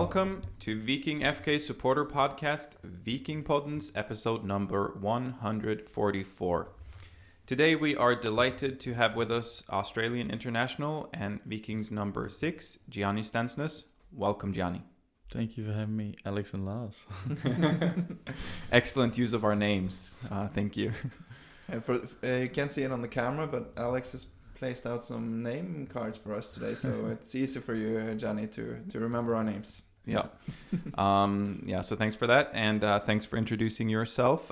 Welcome to Viking FK Supporter Podcast, Vikingpodden's episode number 144. Today we are delighted to have with us Australian international and Vikings number 6, Gianni Stensness. Welcome, Gianni. Thank you for having me, Alex and Lars. Excellent use of our names. Thank you. And you can't see it on the camera, but Alex has placed out some name cards for us today, so it's easy for you, Gianni, to remember our names. Yeah. So thanks for that, and thanks for introducing yourself.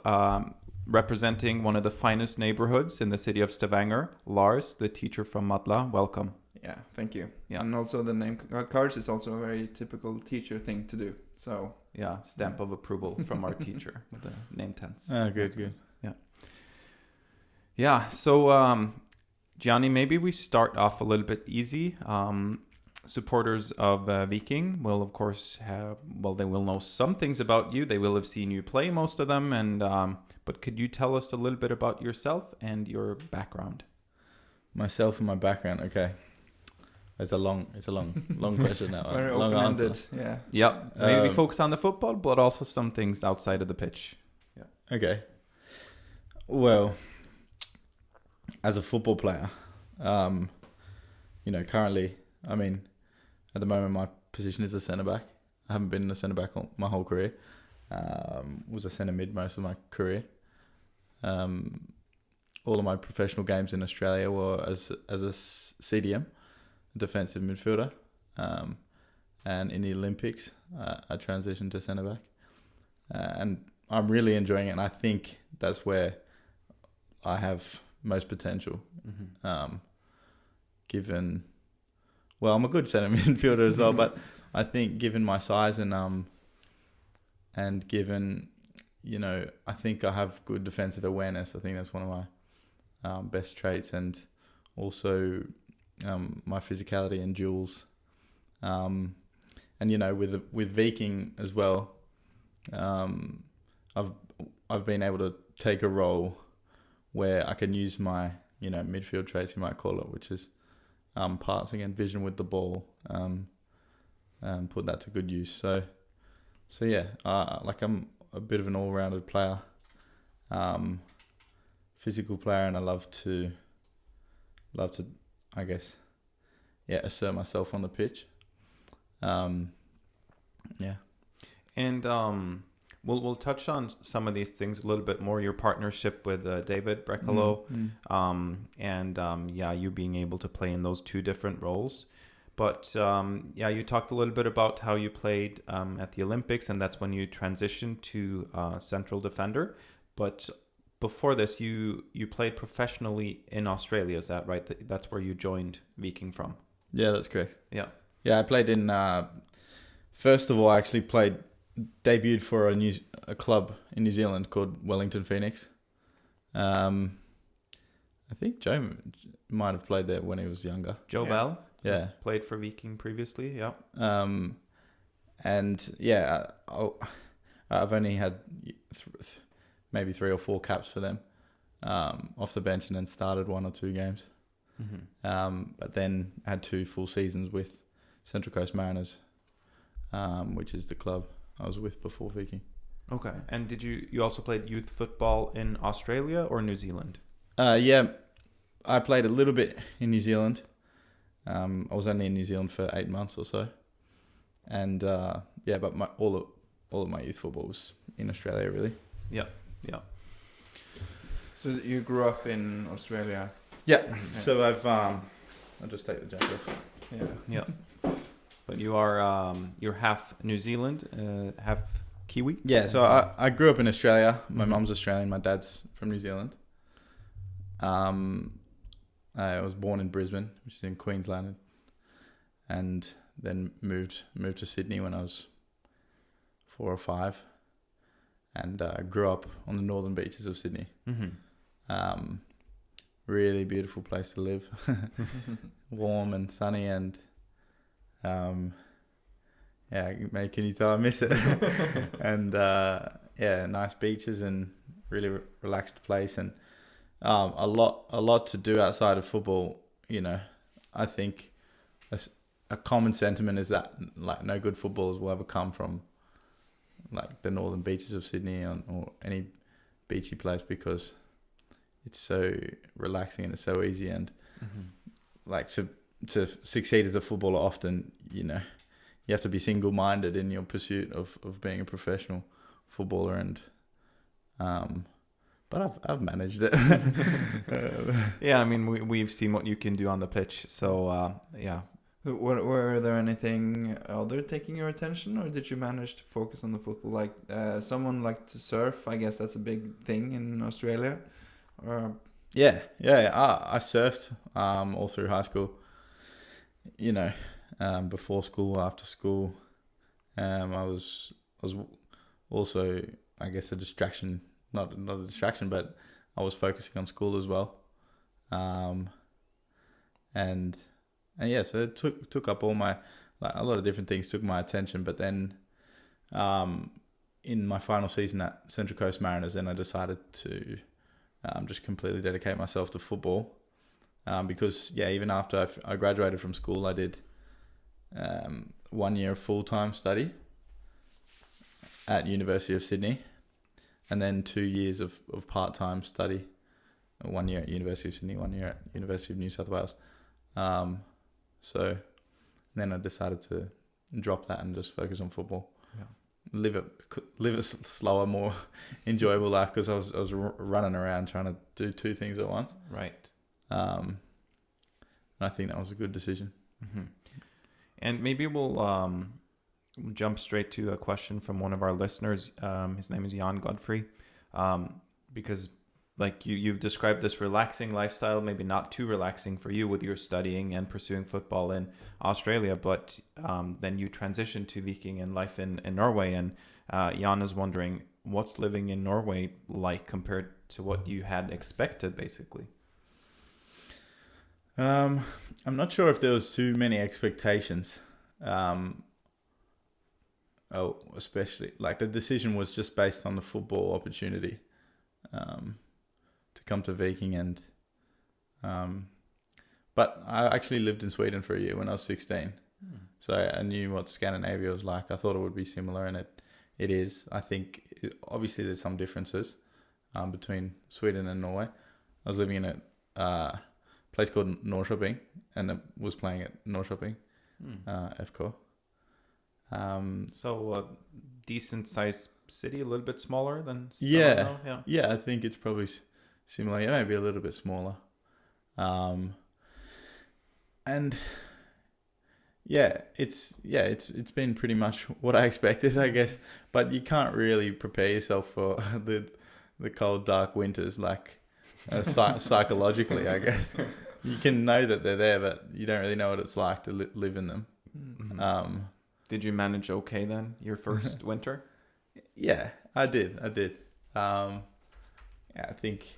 Representing one of the finest neighborhoods in the city of Stavanger, Lars, the teacher from Madla. Welcome. Yeah, thank you. Yeah. And also the name cards is also a very typical teacher thing to do. So yeah, stamp of approval from our teacher with the name tense. Oh, good. Yeah. So Gianni, maybe we start off a little bit easy. Supporters of Viking will, of course, they will know some things about you. They will have seen you play, most of them. And but could you tell us a little bit about yourself and your background? Myself and my background. Okay, it's a long question now. Very long open-ended. answer. Yeah. Yep. Maybe we focus on the football, but also some things outside of the pitch. Yeah. Okay. Well, as a football player, currently, at the moment, my position is a centre back. I haven't been a centre back my whole career. Was a centre mid most of my career. All of my professional games in Australia were as a CDM, defensive midfielder. And in the Olympics, I transitioned to centre back. And I'm really enjoying it. And I think that's where I have most potential. Mm-hmm. I'm a good centre midfielder as well, but I think given my size and given, I think I have good defensive awareness. I think that's one of my best traits, and also my physicality and duels. With Viking as well, I've been able to take a role where I can use my midfield traits, you might call it, which is passing and vision with the ball, put that to good use. So yeah, I'm a bit of an all-rounded player, physical player, and I love to, I guess, assert myself on the pitch. And we'll touch on some of these things a little bit more. Your partnership with David Brekalo, you being able to play in those two different roles. But you talked a little bit about how you played at the Olympics, and that's when you transitioned to central defender. But before this, you played professionally in Australia. Is that right? That's where you joined Viking from? Yeah, that's correct. Yeah. Yeah, I played in. First of all, I actually debuted for a club in New Zealand called Wellington Phoenix. I think Joe might have played there when he was younger. Joe Bell? Yeah. Played for Viking previously, yeah. I've only had maybe 3 or 4 caps for them off the bench, and then started 1 or 2 games. Mm-hmm. But then had 2 full seasons with Central Coast Mariners, which is the club I was with before Viking. Okay. And did you also played youth football in Australia or New Zealand? Yeah, I played a little bit in New Zealand. I was only in New Zealand for 8 months or so. And but all of my youth football was in Australia, really. Yeah. So you grew up in Australia? Yeah. So I'll just take the jacket off. Yeah. But you are you're half New Zealand, half Kiwi? Yeah, so I grew up in Australia. My mum's Australian, my dad's from New Zealand. I was born in Brisbane, which is in Queensland, and then moved to Sydney when I was 4 or 5, and grew up on the northern beaches of Sydney. Mm-hmm. Really beautiful place to live, warm and sunny, and can you tell I miss it? And nice beaches and really relaxed place, and a lot to do outside of football. I think a common sentiment is that like no good footballers will ever come from like the northern beaches of Sydney or any beachy place, because it's so relaxing and it's so easy, and like to succeed as a footballer, often you have to be single-minded in your pursuit of being a professional footballer, and but I've managed it. Yeah, I mean we've seen what you can do on the pitch, so yeah. Were there anything other taking your attention, or did you manage to focus on the football? Like someone liked to surf. I guess that's a big thing in Australia. Or Yeah. I surfed all through high school. Before school, after school. I was also, I guess, a distraction. Not a distraction, but I was focusing on school as well. And yeah, so it took up all my, like, a lot of different things took my attention. But then, in my final season at Central Coast Mariners, then I decided to just completely dedicate myself to football. Because even after I graduated from school, I did 1 year of full-time study at University of Sydney, and then 2 years of part-time study. 1 year at University of Sydney, 1 year at University of New South Wales. So then I decided to drop that and just focus on football. Yeah. Live a slower, more enjoyable life, because I was running around trying to do two things at once. Right. I think that was a good decision. Mm-hmm. And maybe we'll jump straight to a question from one of our listeners. His name is Jan Godfrey, because like you've described this relaxing lifestyle, maybe not too relaxing for you with your studying and pursuing football in Australia, but then you transitioned to Viking and life in Norway. And Jan is wondering, what's living in Norway like compared to what you had expected, basically? I'm not sure if there was too many expectations. Especially like the decision was just based on the football opportunity to come to Viking, and but I actually lived in Sweden for a year when I was 16, so I knew what Scandinavia was like. I thought it would be similar, and it is. I think obviously there's some differences between Sweden and Norway. I was living in a place called Norrköping, and I was playing at Norrköping FK. So a decent sized city, a little bit smaller than Stavanger. Yeah. Yeah, I think it's probably similar. Yeah, maybe a little bit smaller. And it's been pretty much what I expected, I guess. But you can't really prepare yourself for the cold, dark winters, like psychologically, I guess. You can know that they're there, but you don't really know what it's like to live in them. Mm-hmm. Did you manage okay then, your first winter? Yeah, I did. I think,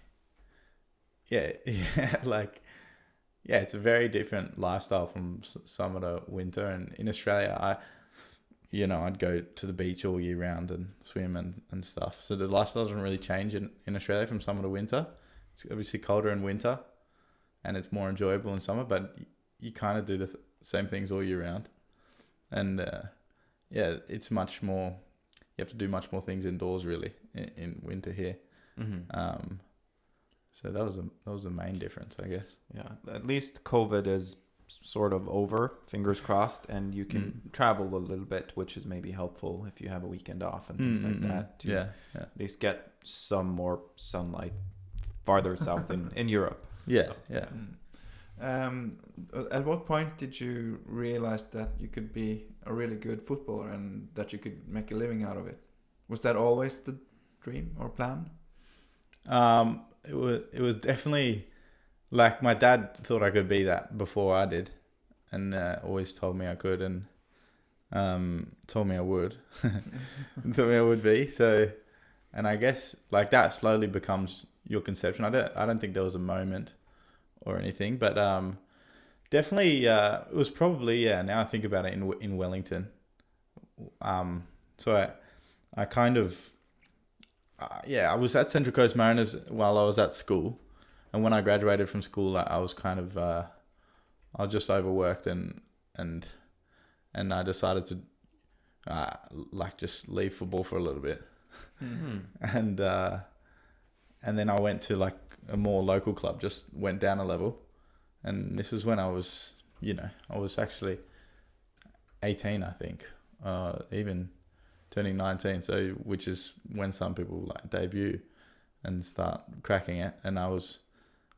it's a very different lifestyle from summer to winter. And in Australia, I'd go to the beach all year round and swim and stuff. So the lifestyle doesn't really change in Australia from summer to winter. It's obviously colder in winter, and it's more enjoyable in summer, but you kind of do the same things all year round. And it's much more. You have to do much more things indoors, really, in winter here. Mm-hmm. So that was the main difference, I guess. Yeah, at least COVID is sort of over, fingers crossed, and you can travel a little bit, which is maybe helpful if you have a weekend off and things like that. To at least get some more sunlight farther south in Europe. Yeah, so. Yeah. At what point did you realize that you could be a really good footballer and that you could make a living out of it? Was that always the dream or plan? It was definitely, like, my dad thought I could be that before I did, and always told me I could, and told me I would. Told me I would be. So, and I guess like that slowly becomes your conception. I don't think there was a moment or anything, but definitely it was probably, now I think about it, in Wellington. So I kind of I was at Central Coast Mariners while I was at school, and when I graduated from school, I was kind of I was just overworked and and I decided to just leave football for a little bit. And then I went to like a more local club, just went down a level. And this was when I was, I was actually 18, I think, even turning 19. So, which is when some people like debut and start cracking it. And I was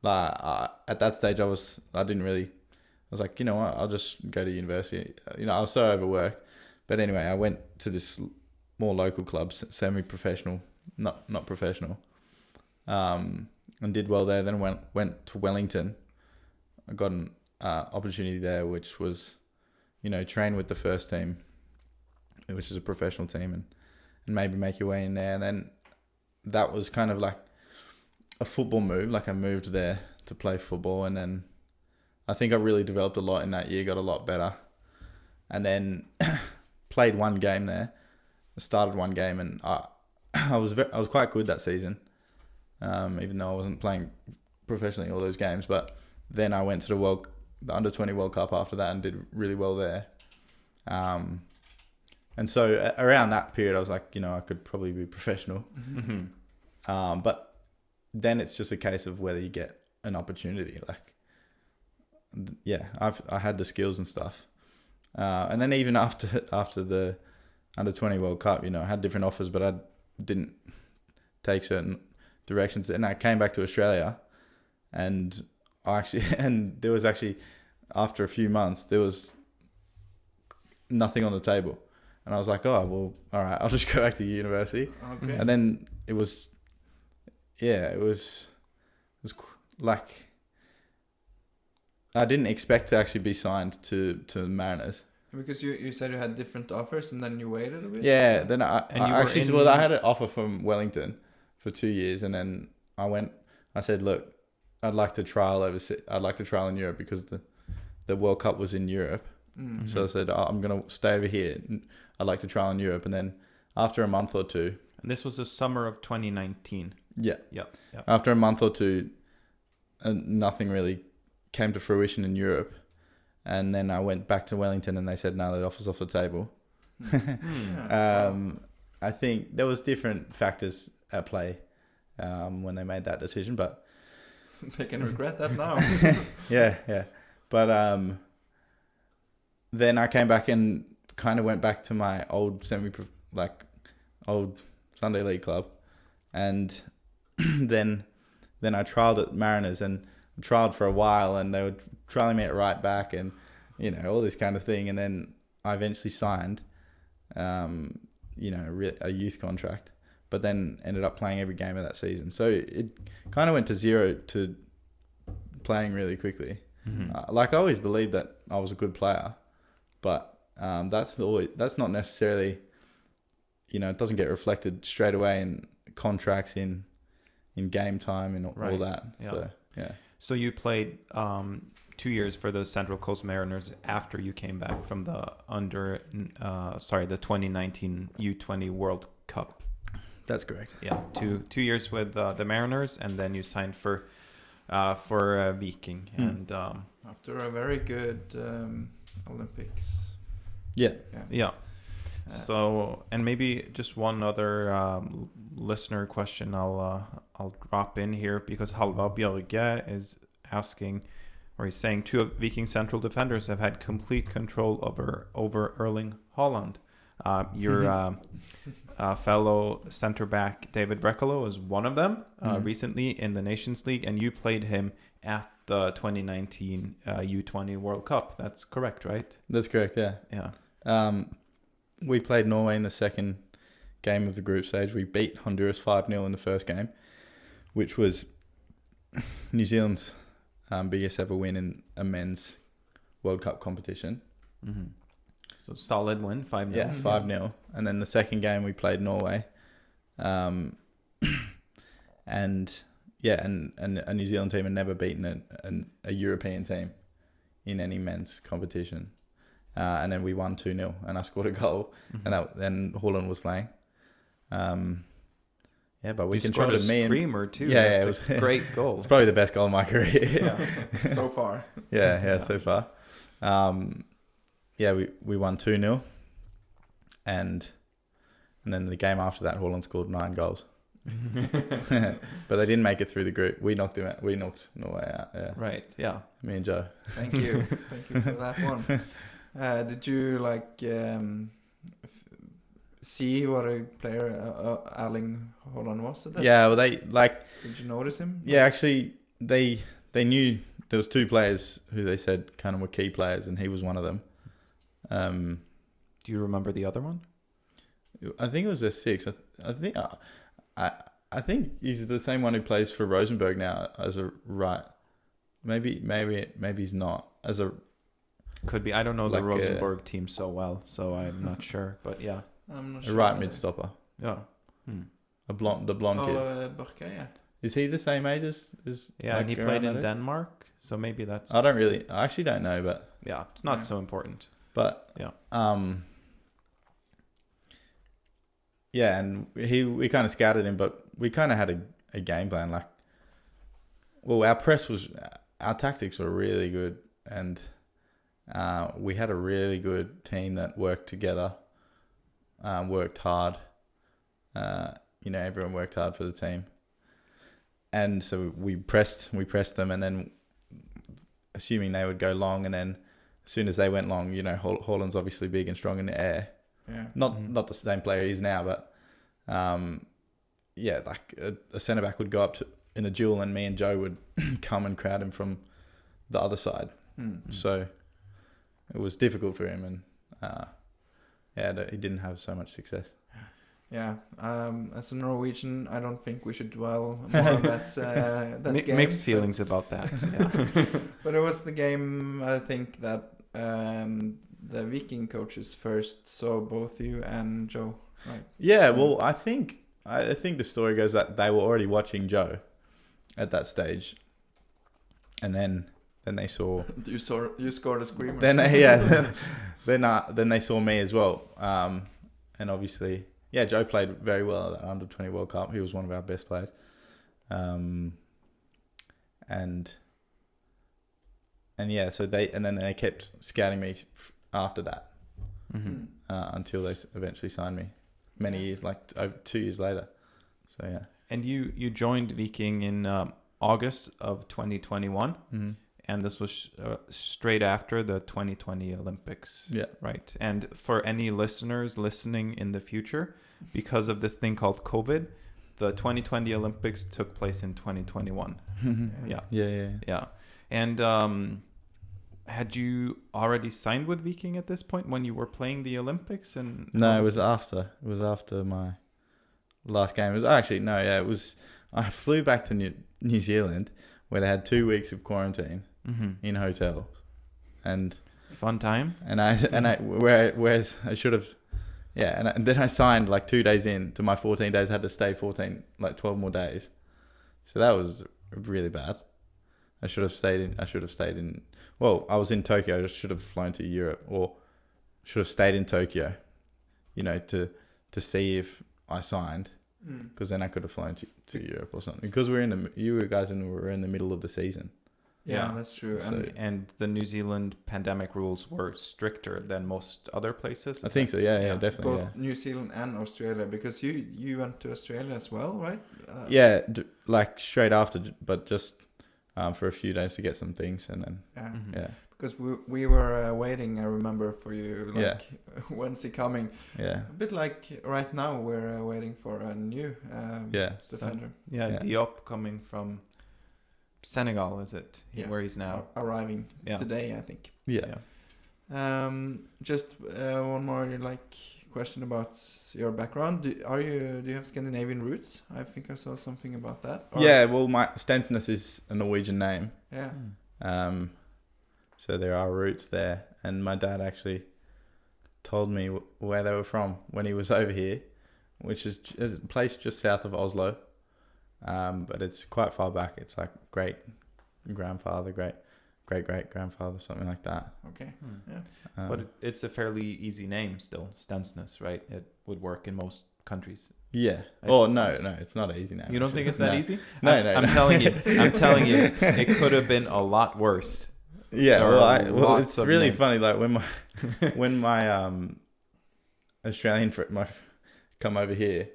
like, at that stage, I was like, you know what, I'll just go to university. I was so overworked. But anyway, I went to this more local club, semi-professional, not professional, and did well there. Then went to Wellington. I got an opportunity there, which was, train with the first team, which is a professional team, and maybe make your way in there. And then that was kind of like a football move. Like I moved there to play football, and then I think I really developed a lot in that year, got a lot better. And then played one game there, started one game, and I was quite good that season, even though I wasn't playing professionally all those games. But then I went to the Under-20 World Cup after that and did really well there. And so around that period, I was like, I could probably be professional. But then it's just a case of whether you get an opportunity. Like, yeah, I had the skills and stuff. And then even after the Under-20 World Cup, I had different offers, but I didn't take certain directions. And I came back to Australia, and there was actually, after a few months, there was nothing on the table. And I was like, oh, well, all right, I'll just go back to university. Okay. And then it was like, I didn't expect to actually be signed to Mariners. Because you said you had different offers and then you waited a bit? Yeah, then I had an offer from Wellington for 2 years, and then I said, look, I'd like to trial in Europe because the World Cup was in Europe. Mm-hmm. So I said, I'm going to stay over here. I'd like to trial in Europe. And then after a month or two... And this was the summer of 2019. Yeah. After a month or two, nothing really came to fruition in Europe. And then I went back to Wellington, and they said, no, that offer's off the table. I think there was different factors at play when they made that decision, but... They can regret that now. Yeah. But then I came back and kind of went back to my old old Sunday League club, and then I trialled at Mariners and trialled for a while, and they were trialling me at right back, and all this kind of thing, and then I eventually signed, a youth contract, but then ended up playing every game of that season. So it kind of went to zero to playing really quickly. Mm-hmm. I always believed that I was a good player, but that's not necessarily, it doesn't get reflected straight away in contracts, in game time, and all that. Yeah. So yeah. So you played 2 years for the Central Coast Mariners after you came back from the the 2019 U20 World Cup. That's correct. Yeah, 2 years with the Mariners, and then you signed for Viking, and after a very good Olympics. Yeah. So, and maybe just one other listener question I'll drop in here, because Halva Björge is asking, or he's saying, 2 of Viking central defenders have had complete control over Erling Haaland. Your fellow center back David Brekalo is one of them recently in the Nations League, and you played him at the 2019 U20 World Cup. That's correct, right? That's correct, yeah. Yeah. We played Norway in the second game of the group stage. We beat Honduras 5-0 in the first game, which was New Zealand's biggest ever win in a men's World Cup competition. Mm-hmm. So solid win, 5-0. Yeah, 5-0. And then the second game we played Norway. And a New Zealand team had never beaten a European team in any men's competition. And then we won 2-0, and I scored a goal, and then Haaland was playing. But we controlled me. Screamer too. Yeah, it was a great goal. It's probably the best goal of my career. So far. So far. we won 2-0, and then the game after that, Holland scored 9 goals. But they didn't make it through the group. We knocked them out. We knocked Norway out. Yeah. Right. Yeah. Me and Joe. Thank you. Thank you for that one. Did you see what a player Erling Haaland was at that? Yeah, well, they Did you notice him? Yeah, actually, they knew there was 2 players who they said kind of were key players, and he was one of them. Do you remember the other one? I think it was a 6. I think he's the same one who plays for Rosenborg now as a right. Maybe he's not as a. Could be. I don't know the Like, Rosenborg team so well, so I'm not sure. But yeah. I'm not A sure. right mid stopper. Yeah. The blonde kid. Barca, yeah. Is he the same age as Yeah, and he played in Denmark, so maybe that's. I actually don't know, but Yeah, it's not so important. But yeah, yeah, and we kind of scouted him, but we kind of had a game plan. Like, well, our tactics were really good, and we had a really good team that worked together, worked hard. Everyone worked hard for the team, and so we pressed them, and then assuming they would go long, and then as soon as they went long, Holland's obviously big and strong in the air. Yeah. Not the same player he is now, but like a centre back would go up in a duel, and me and Joe would come and crowd him from the other side. Mm-hmm. So it was difficult for him, and he didn't have so much success. Yeah, as a Norwegian, I don't think we should dwell more on that game. Mixed feelings about that. Yeah. But it was the game, I think, that the Viking coaches first saw both you and Joe, right? Yeah, well, I think the story goes that they were already watching Joe at that stage, and then they saw you scored a screamer. then they saw me as well, and obviously. Yeah, Joe played very well at the Under-20 World Cup. He was one of our best players. And so they kept scouting me after that, until they eventually signed me many years, like 2 years later. So yeah. And you joined Viking in August of 2021. Mm-hmm. And this was straight after the 2020 Olympics. Yeah. Right. And for any listeners listening in the future, because of this thing called COVID, the 2020 Olympics took place in 2021. Yeah. And had you already signed with Viking at this point when you were playing the Olympics? No, it was after. It was after my last game. It was. I flew back to New Zealand, where they had 2 weeks of quarantine. In hotels, and fun time. Whereas I should have, and then I signed like 2 days into my 14 days. I had to stay 12 more days, so that was really bad. I should have stayed in. Well, I was in Tokyo. I should have flown to Europe, or should have stayed in Tokyo, to see if I signed, because then I could have flown to Europe or something. Because we're in the middle of the season. Yeah, that's true. So, and the New Zealand pandemic rules were stricter than most other places. I think so. Yeah, definitely. Both New Zealand and Australia, because you went to Australia as well, right? Like straight after, but just for a few days to get some things, and then because we were waiting. I remember for you, when's he coming? Yeah, a bit like right now we're waiting for a new defender. Diop coming from Senegal, is it? Where he's now arriving today, I think. Just one more question about your background. Do you have Scandinavian roots? I think I saw something about that. Well, my Stensness is a Norwegian name. So there are roots there, and my dad actually told me where they were from when he was over here, which is a place just south of Oslo. But it's quite far back. It's like great grandfather, great grandfather, something like that. Okay. But it's a fairly easy name still, Stensness, right? It would work in most countries. Yeah. No, it's not an easy name. You don't think it's that easy? No. I'm telling you, it could have been a lot worse. Yeah, There well, are it's lots of really names. funny. Like when my Australian friend come over here,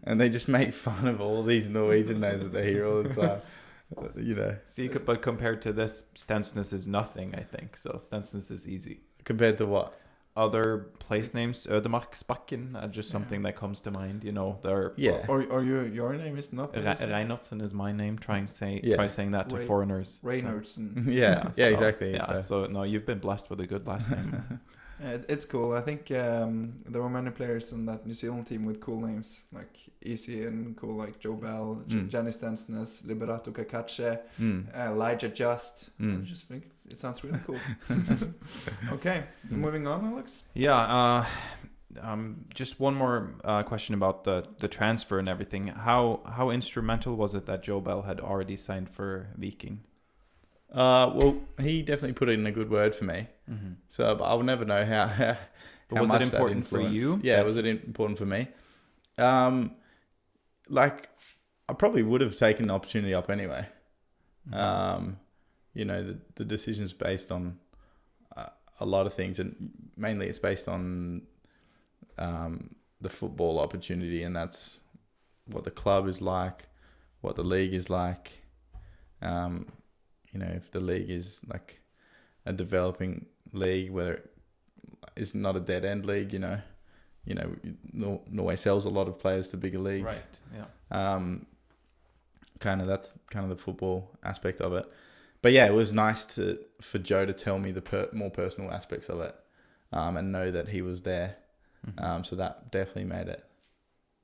and they just make fun of all these Norwegian names that they hear all the time. You know, See, but compared to this, Stensness is nothing, I think. So Stensness is easy. compared to what? Other place names, Ödemarksbakken, are just something that comes to mind. You know, they're Yeah, Or your name is not Reinhardsen is my name. Try Yeah. saying that to Ray- foreigners. So- Reinhardsen. yeah, so, exactly. Yeah, So. so no, you've been blessed with a good last name. It's cool. I think there were many players in that New Zealand team with cool names, like easy and cool, like Joe Bell, Gianni Stensness, Liberato Cacace, Elijah Just. I just think it sounds really cool. Okay, moving on, Alex. Yeah, just one more question about the transfer and everything. How instrumental was it that Joe Bell had already signed for Viking? Well, he definitely put in a good word for me. So, but I'll never know how. But how was it much that important for influenced. you? Yeah, was it important for me? Like, I probably would have taken the opportunity up anyway. You know, the decision's based on a lot of things, and mainly it's based on the football opportunity, and that's what the club is like, what the league is like. You know, if the league is like a developing league where it's not a dead end league, you know, Norway sells a lot of players to bigger leagues. Right. Yeah. That's kind of the football aspect of it. But yeah, it was nice for Joe to tell me the more personal aspects of it, and know that he was there. So that definitely made it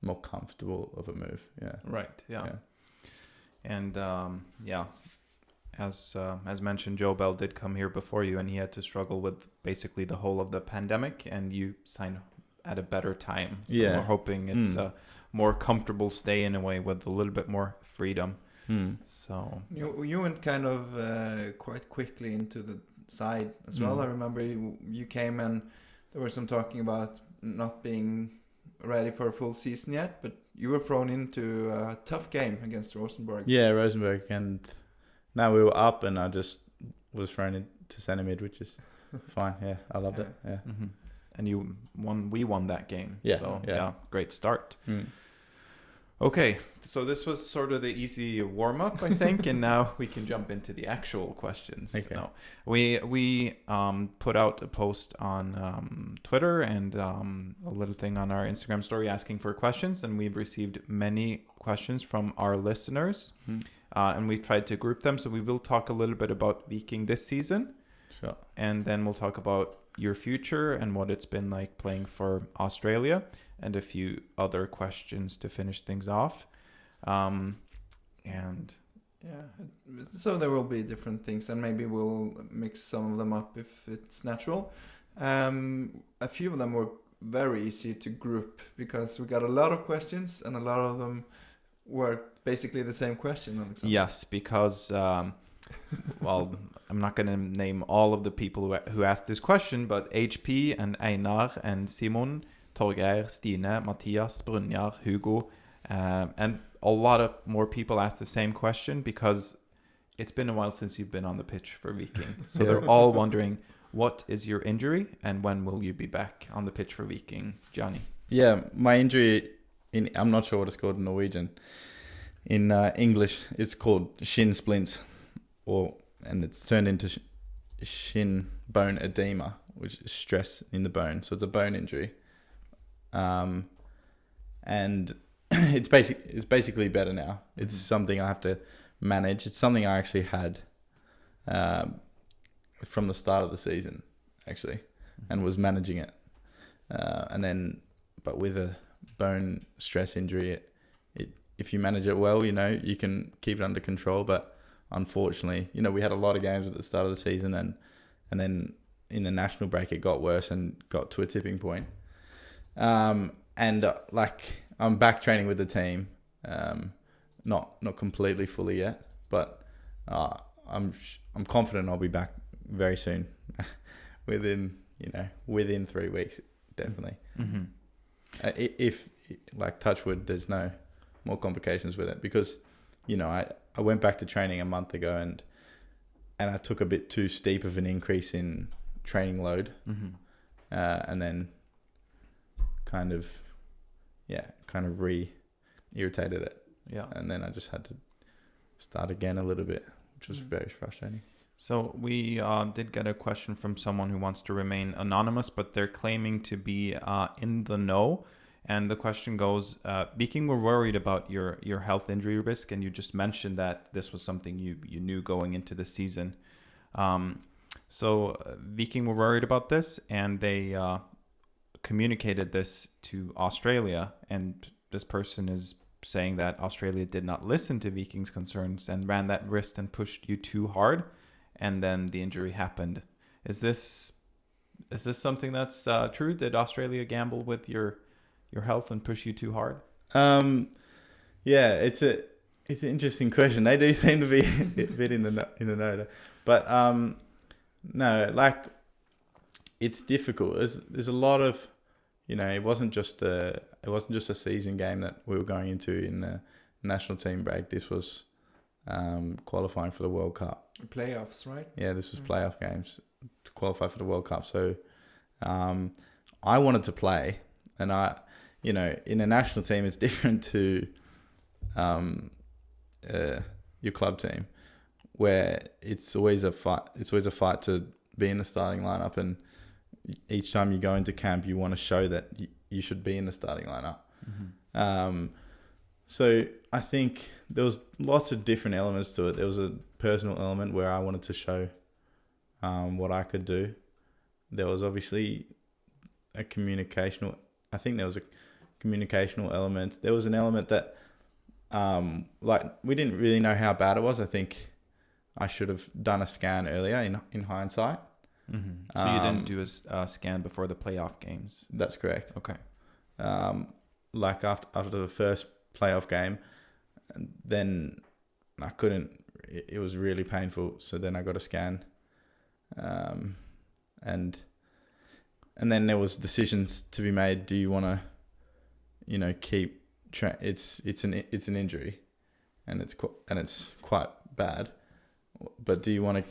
more comfortable of a move. Yeah. Right. Yeah. And yeah. As mentioned, Joe Bell did come here before you, and he had to struggle with basically the whole of the pandemic, and you signed at a better time. So we're hoping it's a more comfortable stay in a way with a little bit more freedom. So You went kind of quite quickly into the side as well. I remember you came and there was some talking about not being ready for a full season yet, but you were thrown into a tough game against Rosenborg. Yeah, Rosenborg, and now we were up, and I just was thrown into centre mid, which is fine. Yeah, I loved it. Yeah. And we won that game. Yeah, So yeah. great start. Okay, so this was sort of the easy warm up, I think, and now we can jump into the actual questions. Okay. Now, we put out a post on Twitter and a little thing on our Instagram story asking for questions, and we've received many questions from our listeners, and we've tried to group them. So we will talk a little bit about Viking this season, Sure. and then we'll talk about your future and what it's been like playing for Australia, and a few other questions to finish things off. And Yeah, so there will be different things, and maybe we'll mix some of them up if it's natural. A few of them were very easy to group because we got a lot of questions, and a lot of them were basically the same question, Alexander. yes, because well, I'm not going to name all of the people who asked this question, but HP and Einar and Simon, Torgeir, Stine, Mathias, Brynjar, Hugo, and a lot of more people asked the same question because it's been a while since you've been on the pitch for Viking. So they're all wondering, what is your injury and when will you be back on the pitch for Viking, Gianni? Yeah, my injury I'm not sure what it's called in Norwegian. In English, it's called Shin Splints, and it's turned into shin bone edema, which is stress in the bone. So it's a bone injury, and it's basically better now. It's something I have to manage. It's something I actually had from the start of the season, actually, and was managing it, and then, but with a bone stress injury, if you manage it well, you can keep it under control. But unfortunately, we had a lot of games at the start of the season, and then in the national break it got worse and got to a tipping point. Like I'm back training with the team, not completely fully yet, but I'm confident I'll be back very soon, within 3 weeks, definitely. If like touch wood, there's no more complications with it, because I went back to training a month ago, and and I took a bit too steep of an increase in training load, and then kind of irritated it. Yeah. And then I just had to start again a little bit, which was very frustrating. So we did get a question from someone who wants to remain anonymous, but they're claiming to be in the know. And the question goes, Viking were worried about your health injury risk, and you just mentioned that this was something you knew going into the season. So Viking were worried about this, and they communicated this to Australia, and this person is saying that Australia did not listen to Viking's concerns and ran that risk and pushed you too hard, and then the injury happened. Is this something that's true? Did Australia gamble with your health and push you too hard? Yeah, it's an interesting question. They do seem to be a bit in the know, but no, like it's difficult. There's a lot of, it wasn't just a season game that we were going into in the national team break. This was qualifying for the World Cup. Playoffs, right? Yeah, this was playoff games to qualify for the World Cup. So I wanted to play, and in a national team, it's different to your club team, where it's always a fight. It's always a fight to be in the starting lineup, and each time you go into camp, you want to show that you should be in the starting lineup. So I think there was lots of different elements to it. There was a personal element where I wanted to show what I could do. There was obviously a communicational. I think there was a communicational element. There was an element that, we didn't really know how bad it was. I think I should have done a scan earlier in hindsight. So you didn't do a scan before the playoff games? That's correct. Okay. After the first playoff game, then I couldn't. It was really painful. So then I got a scan, and then there was decisions to be made. Do you want to, keep? It's an injury, and it's quite bad. But do you want to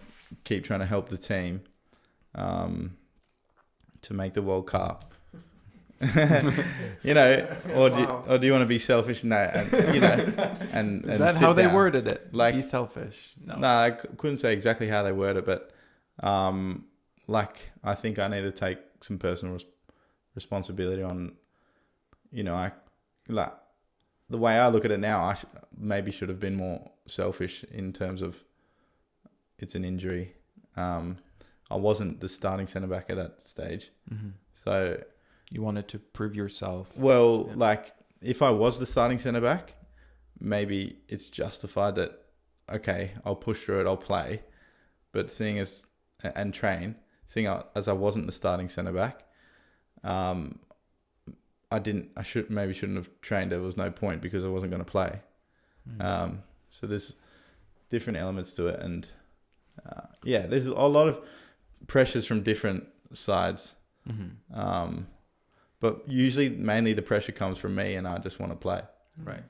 keep trying to help the team to make the World Cup? Or do you want to be selfish? No, and is that how they worded it? Like, be selfish? No, I couldn't say exactly how they worded it, but I think I need to take some personal responsibility on, the way I look at it now. I maybe should have been more selfish in terms of it's an injury. I wasn't the starting centre back at that stage, so. You wanted to prove yourself. Well, if I was the starting centre back, maybe it's justified that, okay, I'll push through it, I'll play. But seeing as I wasn't the starting centre back, I shouldn't have trained. There was no point because I wasn't going to play. So there's different elements to it. And there's a lot of pressures from different sides. But usually, mainly the pressure comes from me, and I just want to play. Right.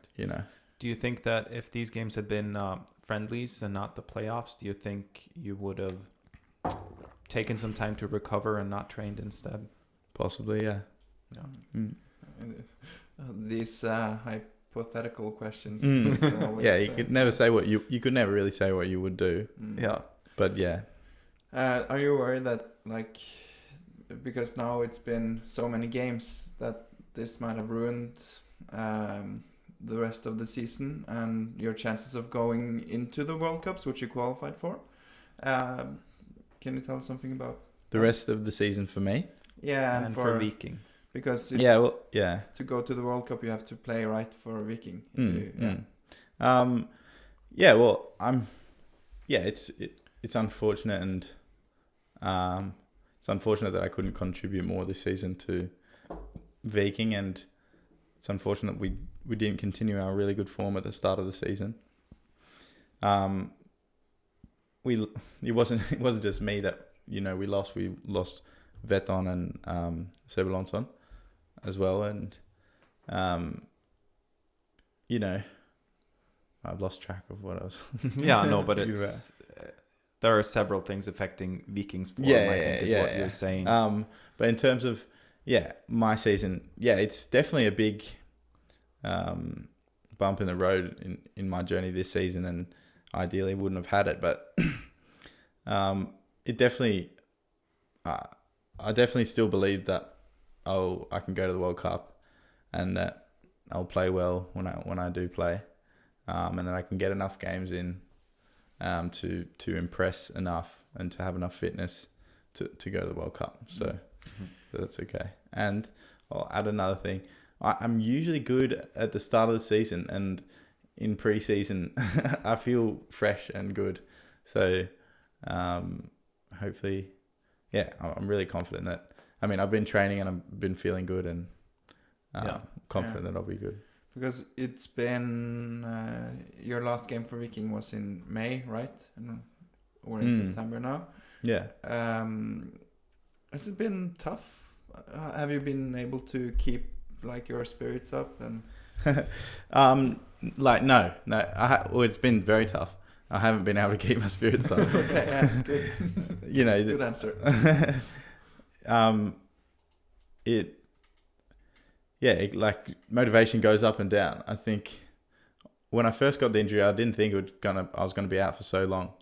Do you think that if these games had been friendlies and not the playoffs, do you think you would have taken some time to recover and not trained instead? Possibly, yeah. These hypothetical questions. Yeah, you could never say you could never really say what you would do. Yeah. But yeah. Are you worried that because now it's been so many games that this might have ruined the rest of the season and your chances of going into the World Cups, which you qualified for? Can you tell us something about the rest of the season for me? Yeah, and for Viking. Because to go to the World Cup, you have to play right for Viking. It's unfortunate, and it's unfortunate that I couldn't contribute more this season to Viking, and it's unfortunate we didn't continue our really good form at the start of the season. It wasn't just me that we lost. We lost Veton and Sebulonsson as well, and I've lost track of what I was. Yeah, no, but it's there are several things affecting Vikings form. Yeah, I think is what you're saying. But in terms of my season, it's definitely a big bump in the road in my journey this season, and ideally wouldn't have had it, but it definitely I definitely still believe that I can go to the World Cup, and that I'll play well when I do play, and then I can get enough games in to impress enough and to have enough fitness to go to the World Cup. So that's okay. And I'll add another thing. I'm usually good at the start of the season, and in pre-season I feel fresh and good. So hopefully, I'm really confident that. I mean, I've been training and I've been feeling good, and confident that I'll be good. Because it's been your last game for Viking was in May, right? Or in September now. Yeah. Has it been tough? Have you been able to keep like your spirits up and? No. Well, it's been very tough. I haven't been able to keep my spirits up. Okay, good. Good answer. Like motivation goes up and down. I think when I first got the injury, I didn't think I was gonna be out for so long,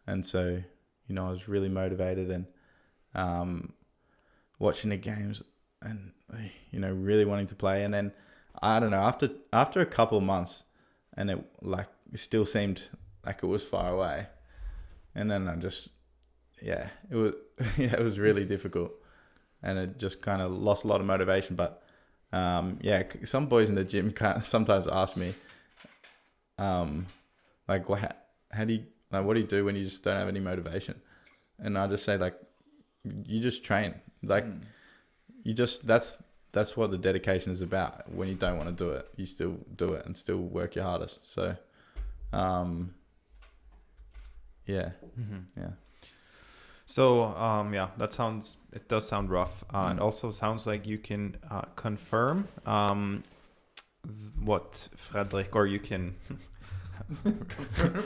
and so I was really motivated and watching the games and really wanting to play. And then I don't know, after a couple of months, and it still seemed like it was far away, and then I just it was really difficult, and it just kind of lost a lot of motivation. But some boys in the gym sometimes ask me, how do you what do you do when you just don't have any motivation? And I just say you just train, you just that's what the dedication is about. When you don't want to do it, you still do it and still work your hardest. So, So, it does sound rough. It also sounds like you can confirm what Fredrik, or you can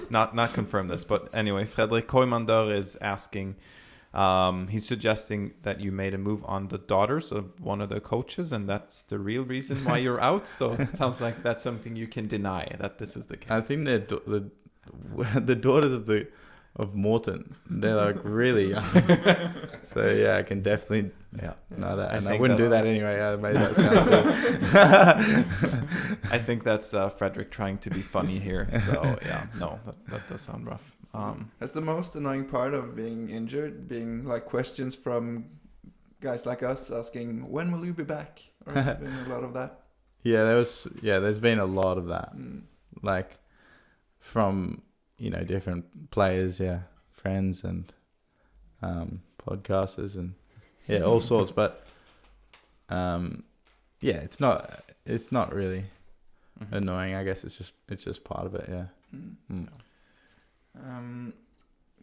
not confirm this, but anyway, Fredrik Koimander is asking, he's suggesting that you made a move on the daughters of one of the coaches, and that's the real reason why you're out. So it sounds like that's something you can deny, that this is the case. I think the daughters of Morton, they're really young. So I can definitely know that, and I wouldn't do that anyway. I made that sound I think that's Fredrik trying to be funny here. So that does sound rough. Has the most annoying part of being injured being questions from guys like us asking, when will you be back? Or has there been a lot of that? There's been a lot of that, from different players, friends and podcasters and all sorts. But it's not really annoying. I guess it's just part of it.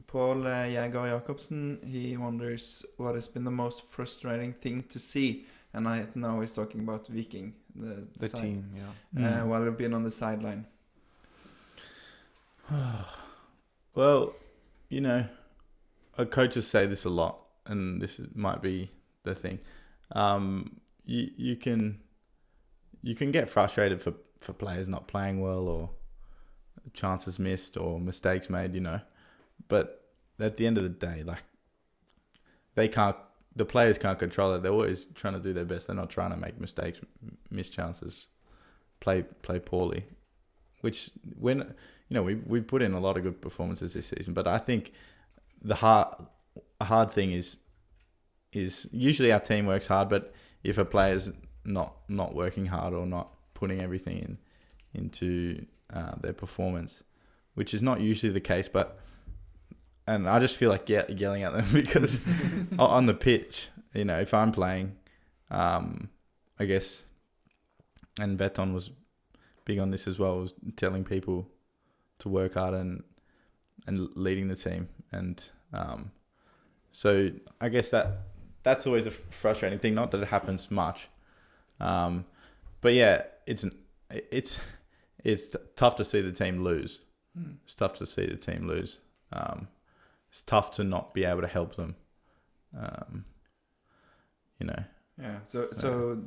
Paul Jäger Jacobsen, he wonders what has been the most frustrating thing to see, and I know he's talking about Viking, the team, while we've been on the sideline. Well, coaches say this a lot, and might be the thing. You can get frustrated for players not playing well, or chances missed, or mistakes made, but at the end of the day, the players can't control it. They're always trying to do their best. They're not trying to make mistakes, miss chances, play poorly, which when we put in a lot of good performances this season. But I think the hard thing is usually our team works hard, but if a player's not working hard or not putting everything into their performance, which is not usually the case, and I just feel like yelling at them because on the pitch, if I'm playing, I guess, and Beton was big on this as well, was telling people to work hard and leading the team, and so I guess that's always a frustrating thing. Not that it happens much, but it's tough to see the team lose. It's tough to see the team lose, it's tough to not be able to help them. Yeah. So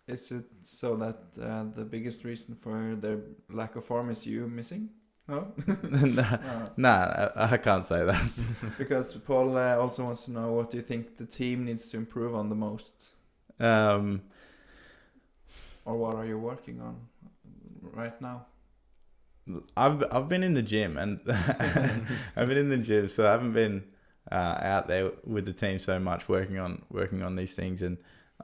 is it so that the biggest reason for their lack of form is you missing? No. Nah, I can't say that. Because Paul also wants to know, what do you think the team needs to improve on the most? Or what are you working on right now? I've been in the gym, and I've been in the gym, so I haven't been out there with the team so much working on these things. And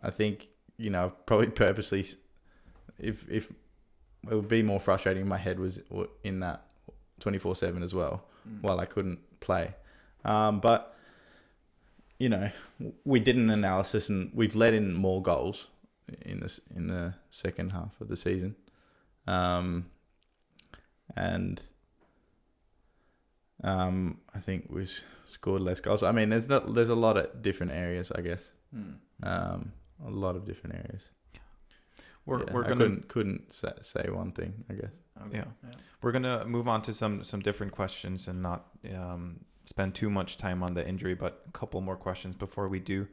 I think I've probably purposely, if it would be more frustrating if my head was in that 24/7 as well, while I couldn't play. But we did an analysis, and we've let in more goals in the second half of the season. And I think we've scored less goals. I mean, there's a lot of different areas, I guess. A lot of different areas. I couldn't say one thing, I guess. Okay. Yeah. We're gonna move on to some different questions and not spend too much time on the injury, but a couple more questions before we do.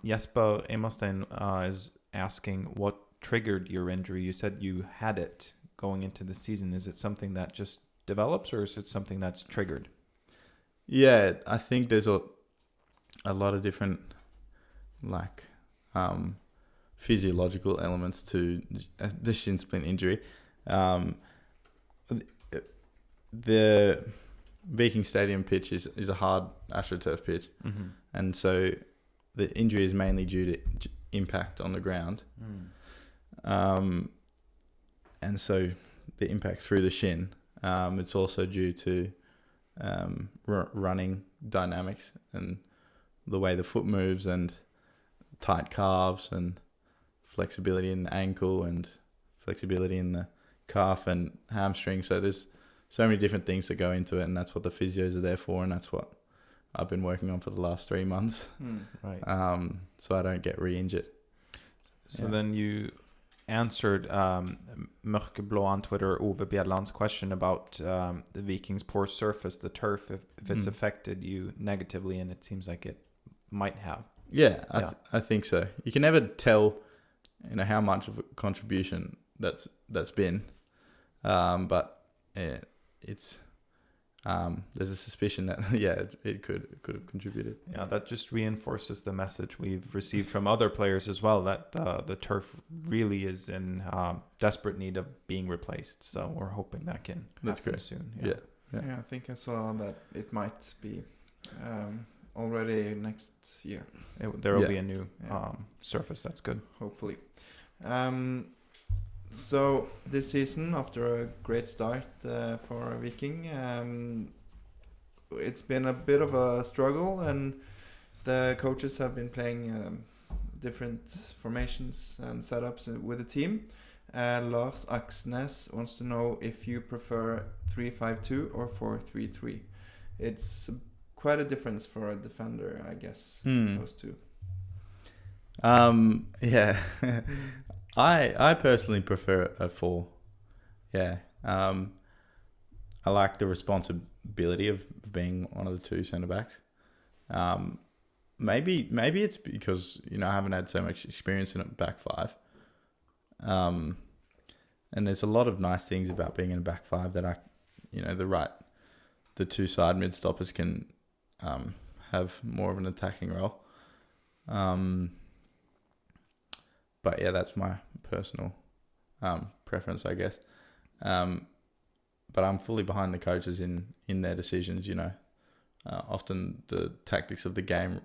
Jesper Emerstein is asking, what triggered your injury? You said you had it going into the season. Is it something that just develops, or is it something that's triggered? Yeah, I think there's a lot of different physiological elements to the shin splint injury. The Viking Stadium pitch is a hard AstroTurf pitch, and so the injury is mainly due to impact on the ground. And so the impact through the shin. It's also due to running dynamics and the way the foot moves, and tight calves, and flexibility in the ankle, and flexibility in the calf and hamstring. So there's so many different things that go into it, and that's what the physios are there for, and that's what I've been working on for the last 3 months. Right. So I don't get re-injured. So then you answered Mørkeblå on Twitter, Ove Bjelland's question about the Vikings' poor surface, the turf, if it's affected you negatively, and it seems like it might have. Yeah, I think so. You can never tell, how much of a contribution that's been, but it's there's a suspicion that it could have contributed. Yeah, that just reinforces the message we've received from other players as well, that the turf really is in desperate need of being replaced. So we're hoping that can happen soon. Yeah, I think I saw that it might be already next year. There will be a new surface. That's good. Hopefully. So this season, after a great start for Viking, it's been a bit of a struggle, and the coaches have been playing different formations and setups with the team. Lars Aksnes wants to know if you prefer 3-5-2 or 4-3-3. It's quite a difference for a defender, I guess, those two. Yeah. I personally prefer a 4. Yeah. I like the responsibility of being one of the two centre backs. Maybe it's because I haven't had so much experience in a back five. And there's a lot of nice things about being in a back five that the two side mid stoppers can have more of an attacking role. But yeah, that's my personal preference, I guess. But I'm fully behind the coaches in their decisions. Often the tactics of the game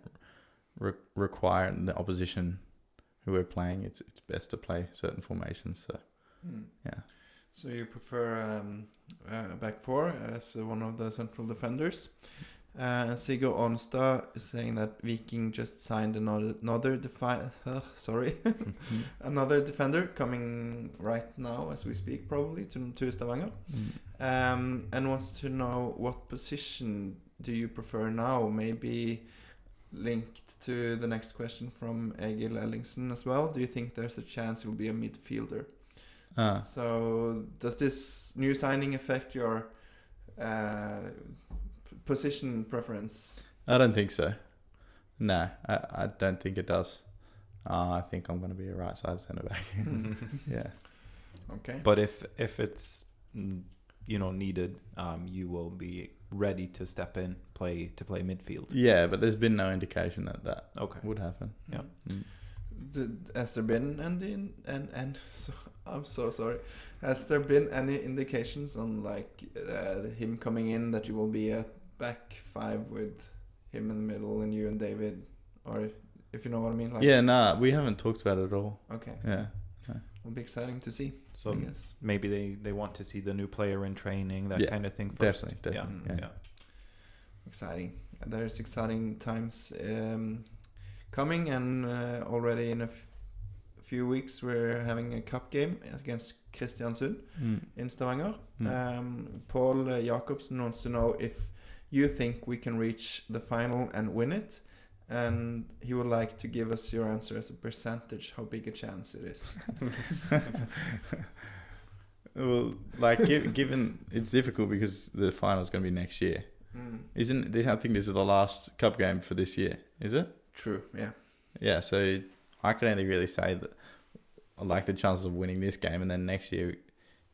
require the opposition who we're playing. It's best to play certain formations. So yeah. So you prefer back four as one of the central defenders. Sigurd Onstad is saying that Viking just signed another defender coming right now as we speak, probably to Stavanger, and wants to know what position do you prefer now, maybe linked to the next question from Egil Ellingsen as well. Do you think there's a chance you'll be a midfielder? So does this new signing affect your position preference? I don't think so. No, I don't think it does. I think I'm going to be a right side centre back. Yeah. Okay. But if it's needed, you will be ready to step in, play midfield. Yeah, but there's been no indication that Okay. would happen. Yeah. Has there been I'm so sorry. Has there been any indications on like him coming in that you will be a back five with him in the middle and you and David, or if you know what I mean? Like, Yeah, nah, we haven't talked about it at all. Okay. Yeah. It'll be exciting to see. So I guess. maybe they want to see the new player in training, that Yeah, kind of thing first. Definitely. Yeah. Exciting. There's exciting times coming, and already in a few weeks we're having a cup game against Kristiansund in Stavanger. Paul Jacobsen wants to know if you think we can reach the final and win it, and he would like to give us your answer as a percentage, how big a chance it is. Well, like given it's difficult because the final's going to be next year. Isn't this? I think this is the last cup game for this year. Is it? True. Yeah. Yeah. So I can only really say that I like the chances of winning this game, and then next year you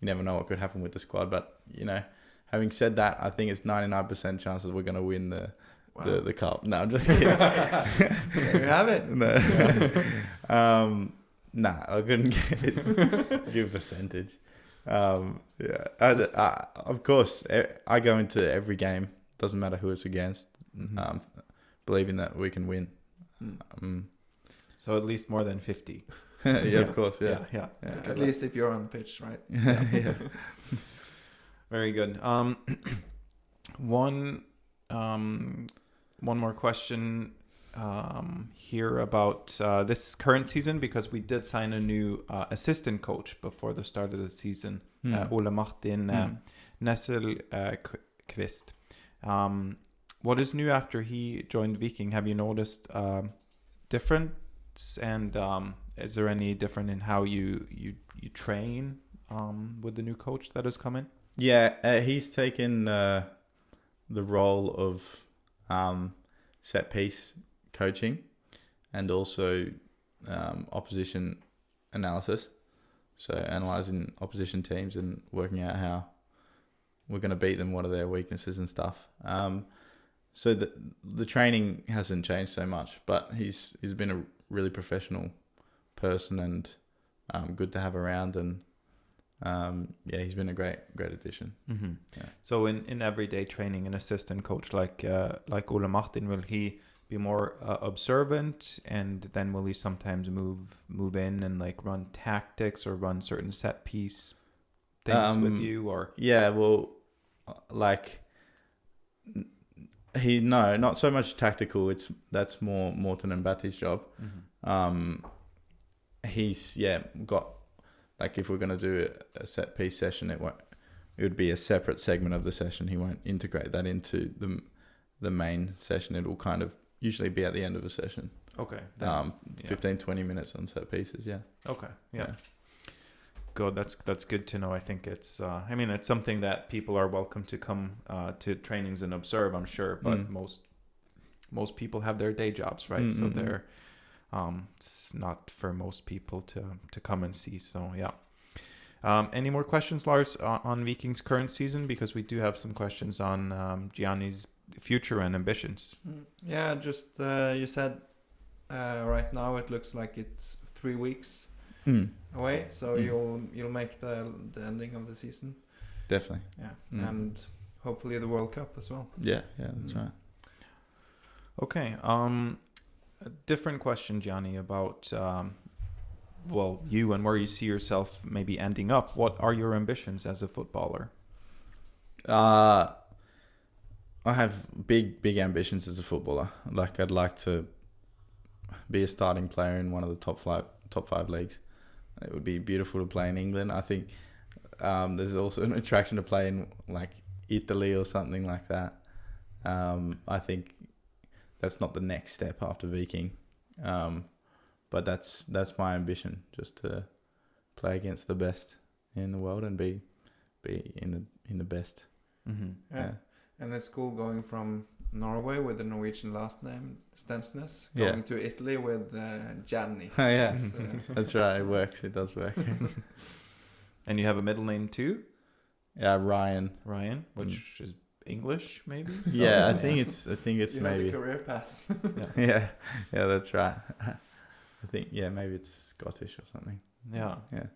never know what could happen with the squad. But having said that, I think it's 99% chances we're going to win the cup. No, I'm just kidding. There you have it. No. Nah, I couldn't give a percentage. Of course, I go into every game, doesn't matter who it's against, believing that we can win. So at least more than 50. Yeah, of course, yeah. At least if you're on the pitch, right? Yeah. Very good. One more question here about this current season, because we did sign a new assistant coach before the start of the season, Ole Martin Nesselqvist. What is new after he joined Viking? Have you noticed difference, and is there any different in how you train with the new coach that has come in? Yeah, he's taken the role of set piece coaching and also opposition analysis. So analysing opposition teams and working out how we're going to beat them, what are their weaknesses and stuff. So the training hasn't changed so much, but he's been a really professional person and good to have around, and he's been a great addition. Mm-hmm. Yeah. So in everyday training, an assistant coach like Ole Martin, will he be more observant, and then will he sometimes move in and like run tactics or run certain set piece things with you? Or not so much tactical. That's more Morten and Batty's job. He's got, like, if we're gonna do a set piece session, it would be a separate segment of the session. He won't integrate that into the main session. It will kind of usually be at the end of a session. Okay. 15-20 minutes on set pieces. Yeah. Okay. Yeah. Good. That's good to know. I think it's it's something that people are welcome to come to trainings and observe, I'm sure, but most people have their day jobs, right? So they're it's not for most people to come and see. So yeah. Any more questions, Lars, on Viking's current season? Because we do have some questions on Gianni's future and ambitions. Yeah, just you said right now it looks like it's 3 weeks away, so you'll make the ending of the season. Definitely. Yeah, and hopefully the World Cup as well. Yeah, that's right. Okay. A different question, Gianni, about you and where you see yourself maybe ending up. What are your ambitions as a footballer? I have big ambitions as a footballer. Like, I'd like to be a starting player in one of the top five leagues. It would be beautiful to play in England. I think there's also an attraction to play in like Italy or something like that. I think that's not the next step after Viking, but that's my ambition, just to play against the best in the world and be in the best. Yeah. And it's cool going from Norway with the Norwegian last name, Stensness, Yeah. going to Italy with Gianni. Oh, yeah. That's, That's right. It works. It does work. And you have a middle name too, Yeah, Ryan. Ryan, which is English maybe. So, Yeah, I think it's you maybe. have the career path. Yeah, yeah, that's right. I think maybe it's Scottish or something. Yeah. Yeah.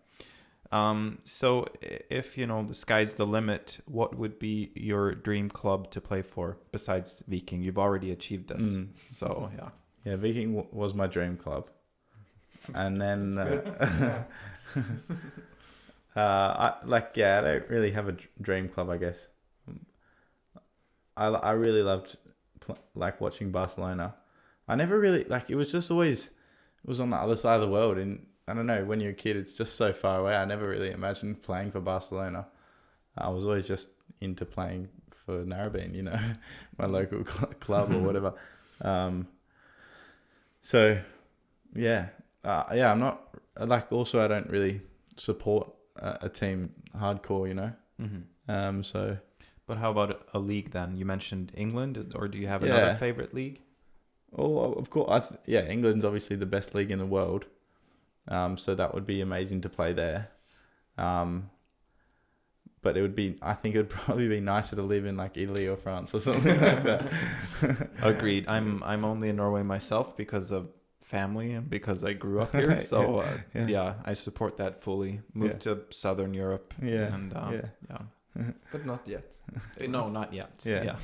So if the sky's the limit, what would be your dream club to play for besides Viking? You've already achieved this, so yeah. Yeah, Viking was my dream club, and then I don't really have a dream club, I guess. I really loved watching Barcelona. I never really it was just always, it was on the other side of the world, and I don't know, when you're a kid it's just so far away. I never really imagined playing for Barcelona. I was always just into playing for Narrabeen, my local club or whatever. So yeah, I'm not also I don't really support a team hardcore, Mm-hmm. So. But how about a league then? You mentioned England, or do you have another favorite league? Oh, of course. England's obviously the best league in the world. So that would be amazing to play there. But I think it would probably be nicer to live in Italy or France or something like that. Agreed. I'm only in Norway myself because of family and because I grew up here. So I support that fully. Moved to Southern Europe. Yeah. And yeah. But not yet. No, not yet. Yeah.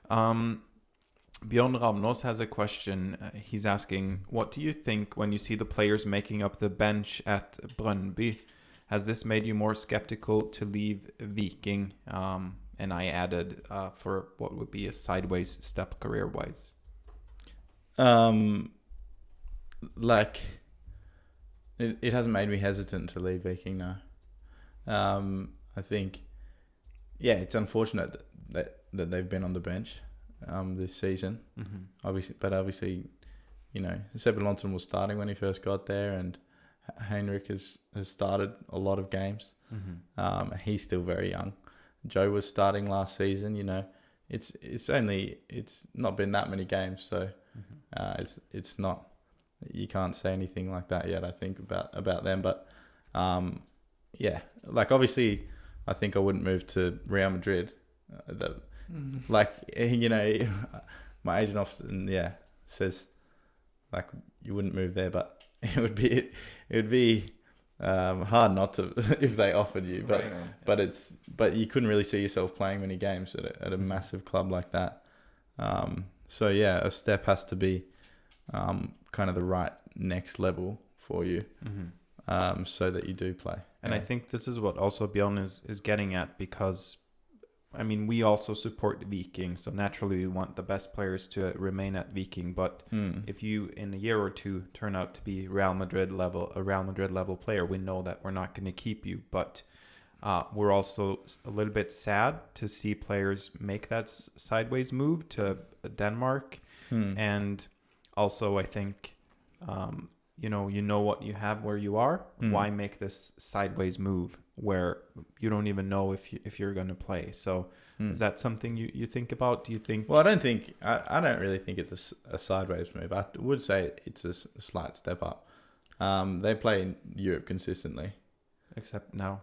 Bjorn Ramnos has a question. He's asking, what do you think when you see the players making up the bench at Brøndby? Has this made you more skeptical to leave Viking? And I added for what would be a sideways step career-wise. It hasn't made me hesitant to leave Viking now. I think, it's unfortunate that they've been on the bench this season. Mm-hmm. Obviously, Sebbe Lonson was starting when he first got there, and Heinrich has started a lot of games. Mm-hmm. He's still very young. Joe was starting last season. It's not been that many games, so it's not. You can't say anything like that yet, I think, about them. But obviously, I think I wouldn't move to Real Madrid. My agent often says you wouldn't move there, but it would be hard not to if they offered you. But you couldn't really see yourself playing many games at a massive club like that. So a step has to be kind of the right next level for you, so that you do play. And I think this is what also Bjorn is getting at, because we also support Viking, so naturally we want the best players to remain at Viking. But if you in a year or two turn out to be a Real Madrid level player, we know that we're not going to keep you. But we're also a little bit sad to see players make that sideways move to Denmark, and also I think you know what you have where you are. Why make this sideways move where you don't even know if you're going to play? So is that something you think about? Do you think? Well, I don't really think it's a sideways move. I would say it's a slight step up. They play in Europe consistently, except now.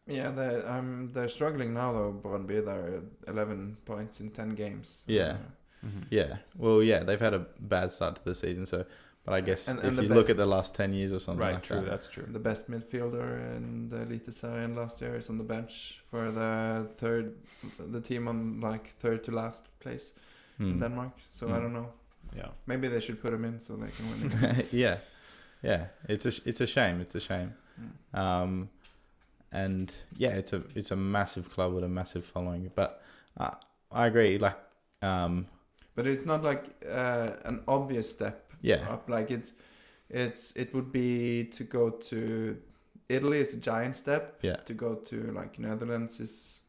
Yeah, they're struggling now though. Brøndby, they're 11 points in 10 games. Yeah. Yeah. Well, they've had a bad start to the season, so. But I guess and if you look at the last 10 years or something like that. That's true. The best midfielder in the Eliteserien last year is on the bench for the team on third to last place in Denmark. So I don't know. Yeah. Maybe they should put him in so they can win again. Yeah. It's a shame. It's a shame. And it's a massive club with a massive following. But I agree. But it's not an obvious step. Up. It would be to go to Italy is a giant step. To go to Netherlands is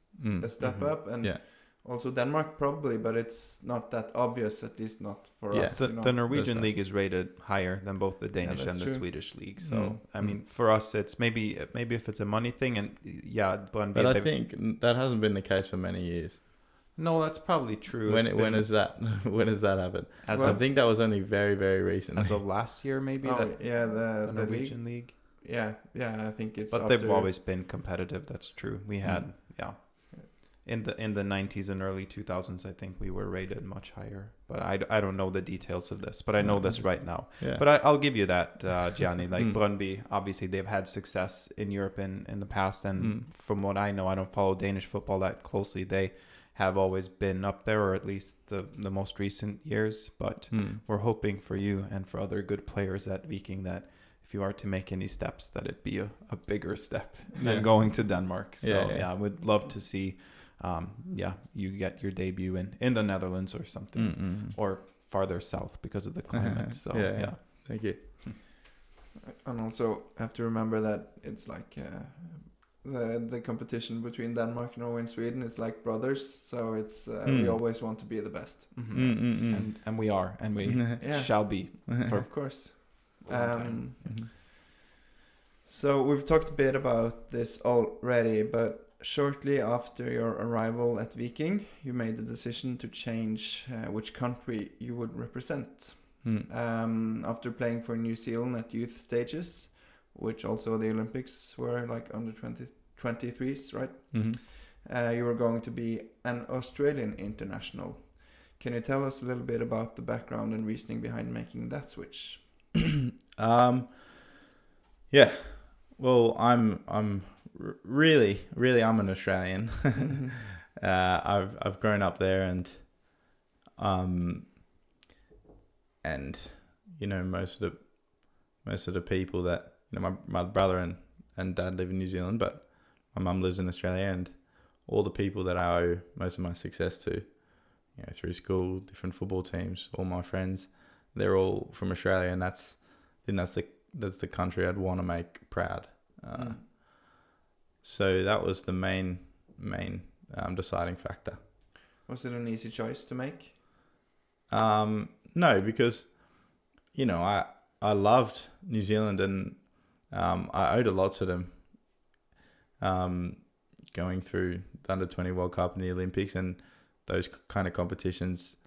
a step up, and also Denmark probably, but it's not that obvious, at least not for us. The Norwegian league is rated higher than both the Danish and the Swedish league. So for us, it's maybe if it's a money thing, and but I think that hasn't been the case for many years. No, that's probably true. When is that? When does that happen? I think that was only very, very recently. As of last year, maybe. The Norwegian league. Yeah, I think it's. But they've always been competitive. That's true. We had in the 90s and early 2000s, I think we were rated much higher. But I don't know the details of this. But I know this right now. Yeah. But I'll give you that, Gianni. Like Brøndby, obviously they've had success in Europe in the past, and from what I know, I don't follow Danish football that closely. They have always been up there, or at least the most recent years. But we're hoping for you and for other good players at Viking that if you are to make any steps, that it be a bigger step than going to Denmark. So I would love to see you get your debut in the Netherlands or something, or farther south because of the climate. So Thank you. And also have to remember that it's like the competition between Denmark, Norway, and Sweden is like brothers. So it's we always want to be the best, and we are, and we shall be of course. So we've talked a bit about this already, but shortly after your arrival at Viking, you made the decision to change which country you would represent. After playing for New Zealand at youth stages, which also the Olympics were like under 23s, right? You were going to be an Australian international. Can you tell us a little bit about the background and reasoning behind making that switch? Well, I'm really I'm an Australian. I've grown up there, and you know, most of the people that, you know, my brother and dad live in New Zealand, but my mum lives in Australia, and all the people that I owe most of my success to, you know, through school, different football teams, all my friends, they're all from Australia, and I think that's the country I'd want to make proud. So that was the main deciding factor. Was it an easy choice to make? No, because, you know, I loved New Zealand, and I owed a lot to them. Going through the Under-20 World Cup and the Olympics and those kind of competitions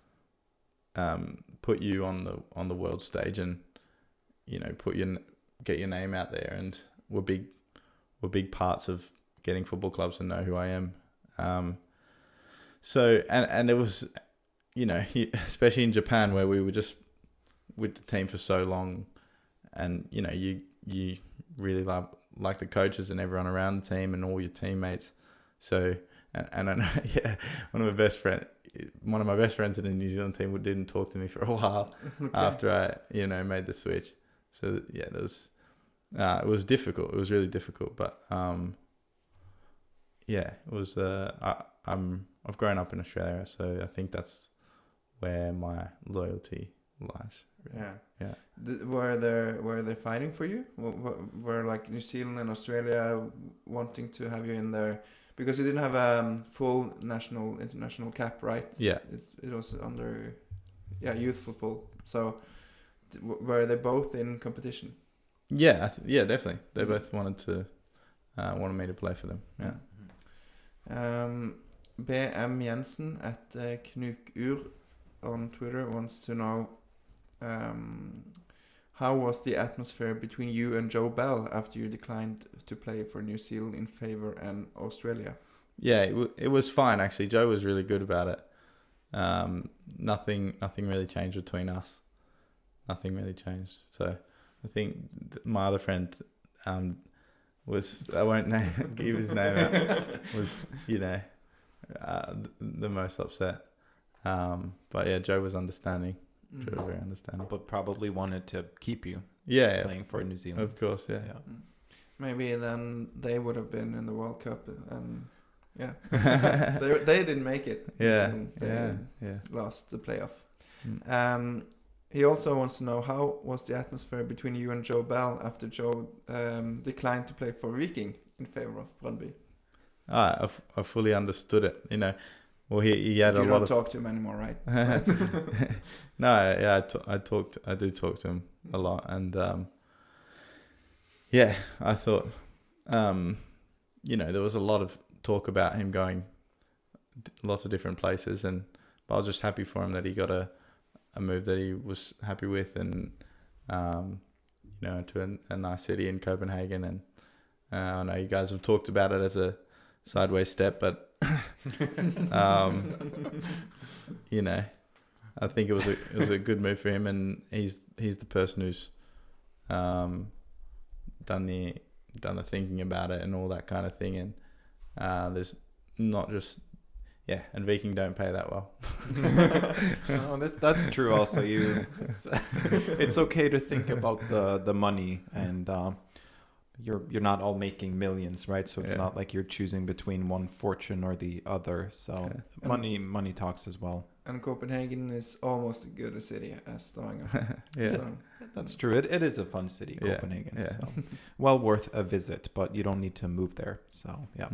put you on the world stage, and, you know, get your name out there, and were big parts of getting football clubs to know who I am. So and it was, you know, especially in Japan, where we were just with the team for so long, and, you know, you really like the coaches and everyone around the team and all your teammates. So and I know, one of my best friends in the New Zealand team didn't talk to me for a while after I, you know, made the switch. So yeah, it was difficult. It was really difficult, but it was. I've grown up in Australia, so I think that's where my loyalty lies. Really. Yeah. Were they fighting for you? Were like New Zealand and Australia wanting to have you in there because you didn't have a full international cap, right? Yeah. It was under youth football. So were they both in competition? Yeah, definitely. They both wanted me to play for them. Yeah. BM Jensen at Knukur on Twitter wants to know how was the atmosphere between you and Joe Bell after you declined to play for New Zealand in favor and Australia? Yeah, it was fine actually. Joe was really good about it. Nothing really changed between us. Nothing really changed. So I think my other friend was, I won't give his name out, was, you know, the most upset. But yeah, Joe was understanding. Joe was very understanding. But probably wanted to keep you playing for New Zealand. Of course, yeah. Maybe then they would have been in the World Cup, and they didn't make it. They lost the playoff. He also wants to know, how was the atmosphere between you and Joe Bell after Joe declined to play for Viking in favor of Brøndby? I fully understood it. You know, well, he had a lot of. You don't talk to him anymore, right? No, yeah, I do talk to him a lot, and I thought, you know, there was a lot of talk about him going lots of different places, and I was just happy for him that he got a move that he was happy with, and to a nice city in Copenhagen. And I know you guys have talked about it as a sideways step, but I think it was a good move for him, and he's the person who's done the thinking about it and all that kind of thing. And there's not just and Viking don't pay that well. No, that's true. Also, it's okay to think about the money, and you're not all making millions, right? So it's not like you're choosing between one fortune or the other. So money talks as well. And Copenhagen is almost as good a city as Stavanger. So. That's true. It is a fun city, Copenhagen. Yeah. So well worth a visit, but you don't need to move there. So yeah.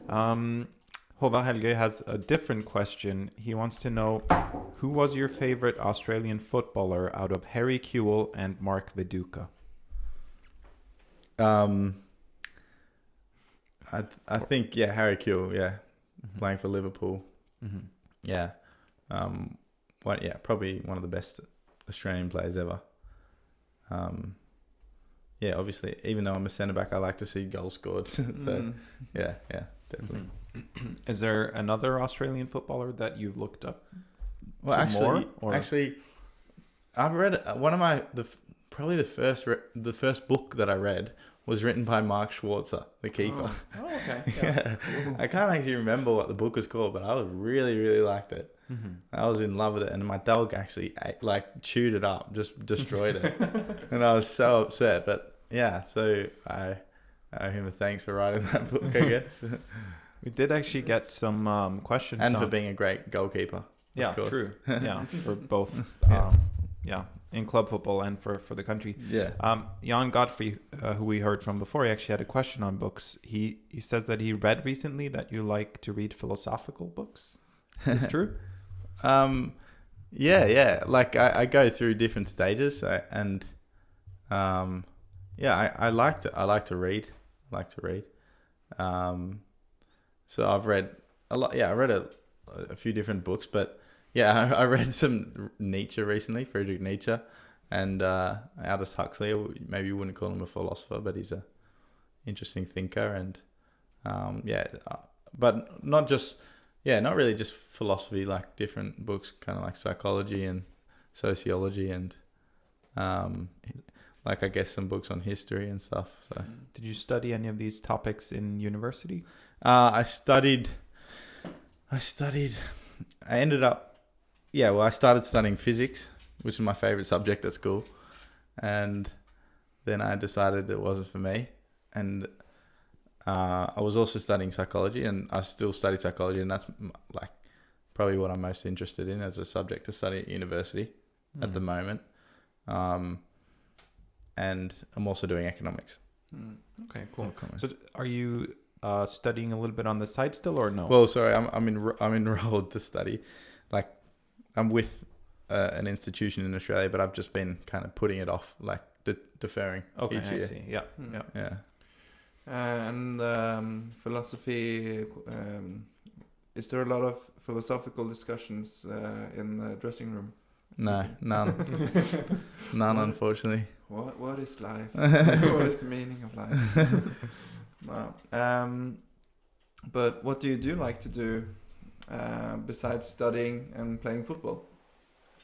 Håvard Helge has a different question. He wants to know, who was your favorite Australian footballer out of Harry Kewell and Mark Viduka? I think Harry Kewell, playing for Liverpool. Mm-hmm. Yeah. Probably one of the best Australian players ever. Obviously, even though I'm a centre back, I like to see goals scored. So definitely. Mm-hmm. Is there another Australian footballer that you've looked up? Well, actually, I've read one of the first book that I read was written by Mark Schwarzer, the keeper. Oh okay. Yeah. I can't actually remember what the book was called, but I really, really liked it. Mm-hmm. I was in love with it, and my dog actually chewed it up, just destroyed it, and I was so upset. But so I owe him a thanks for writing that book, I guess. We did actually get some questions, and for being a great goalkeeper. Yeah, true. Yeah, for both. In club football and for the country. Yeah. Jan Godfrey, who we heard from before, he actually had a question on books. He says that he read recently that you like to read philosophical books. Is this true? Like I go through different stages, and I like to read. So I've read a lot. Yeah, I read a few different books, but I read some Nietzsche recently, Friedrich Nietzsche, and Aldous Huxley. Maybe you wouldn't call him a philosopher, but he's a interesting thinker, and but not really just philosophy, like different books, kind of like psychology and sociology, and like I guess some books on history and stuff. So, did you study any of these topics in university? I started studying physics, which is my favorite subject at school, and then I decided it wasn't for me, and I was also studying psychology, and I still study psychology, and that's like probably what I'm most interested in as a subject to study at university at the moment. And I'm also doing economics. Okay, cool. So are you studying a little bit on the side still, or no? Well, sorry, I'm enrolled to study. Like, I'm with an institution in Australia, but I've just been kind of putting it off, like deferring each year. I see. Yeah. And philosophy, is there a lot of philosophical discussions in the dressing room? No, none. None, unfortunately. What is life? What is the meaning of life? Wow. But what do you like to do besides studying and playing football?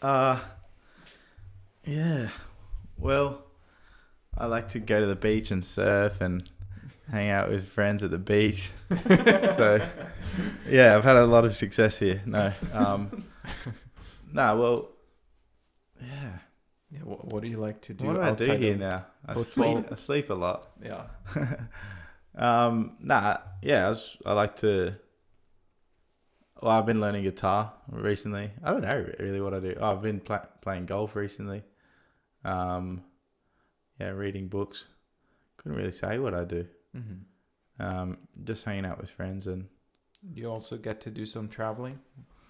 Well, I like to go to the beach and surf and hang out with friends at the beach. So, I've had a lot of success here. What do you like to do? What do I do here now? I sleep a lot. Yeah. I like to. Well, I've been learning guitar recently. I don't know really what I do. I've been playing golf recently. Reading books. Couldn't really say what I do. Mm-hmm. Just hanging out with friends, and you also get to do some traveling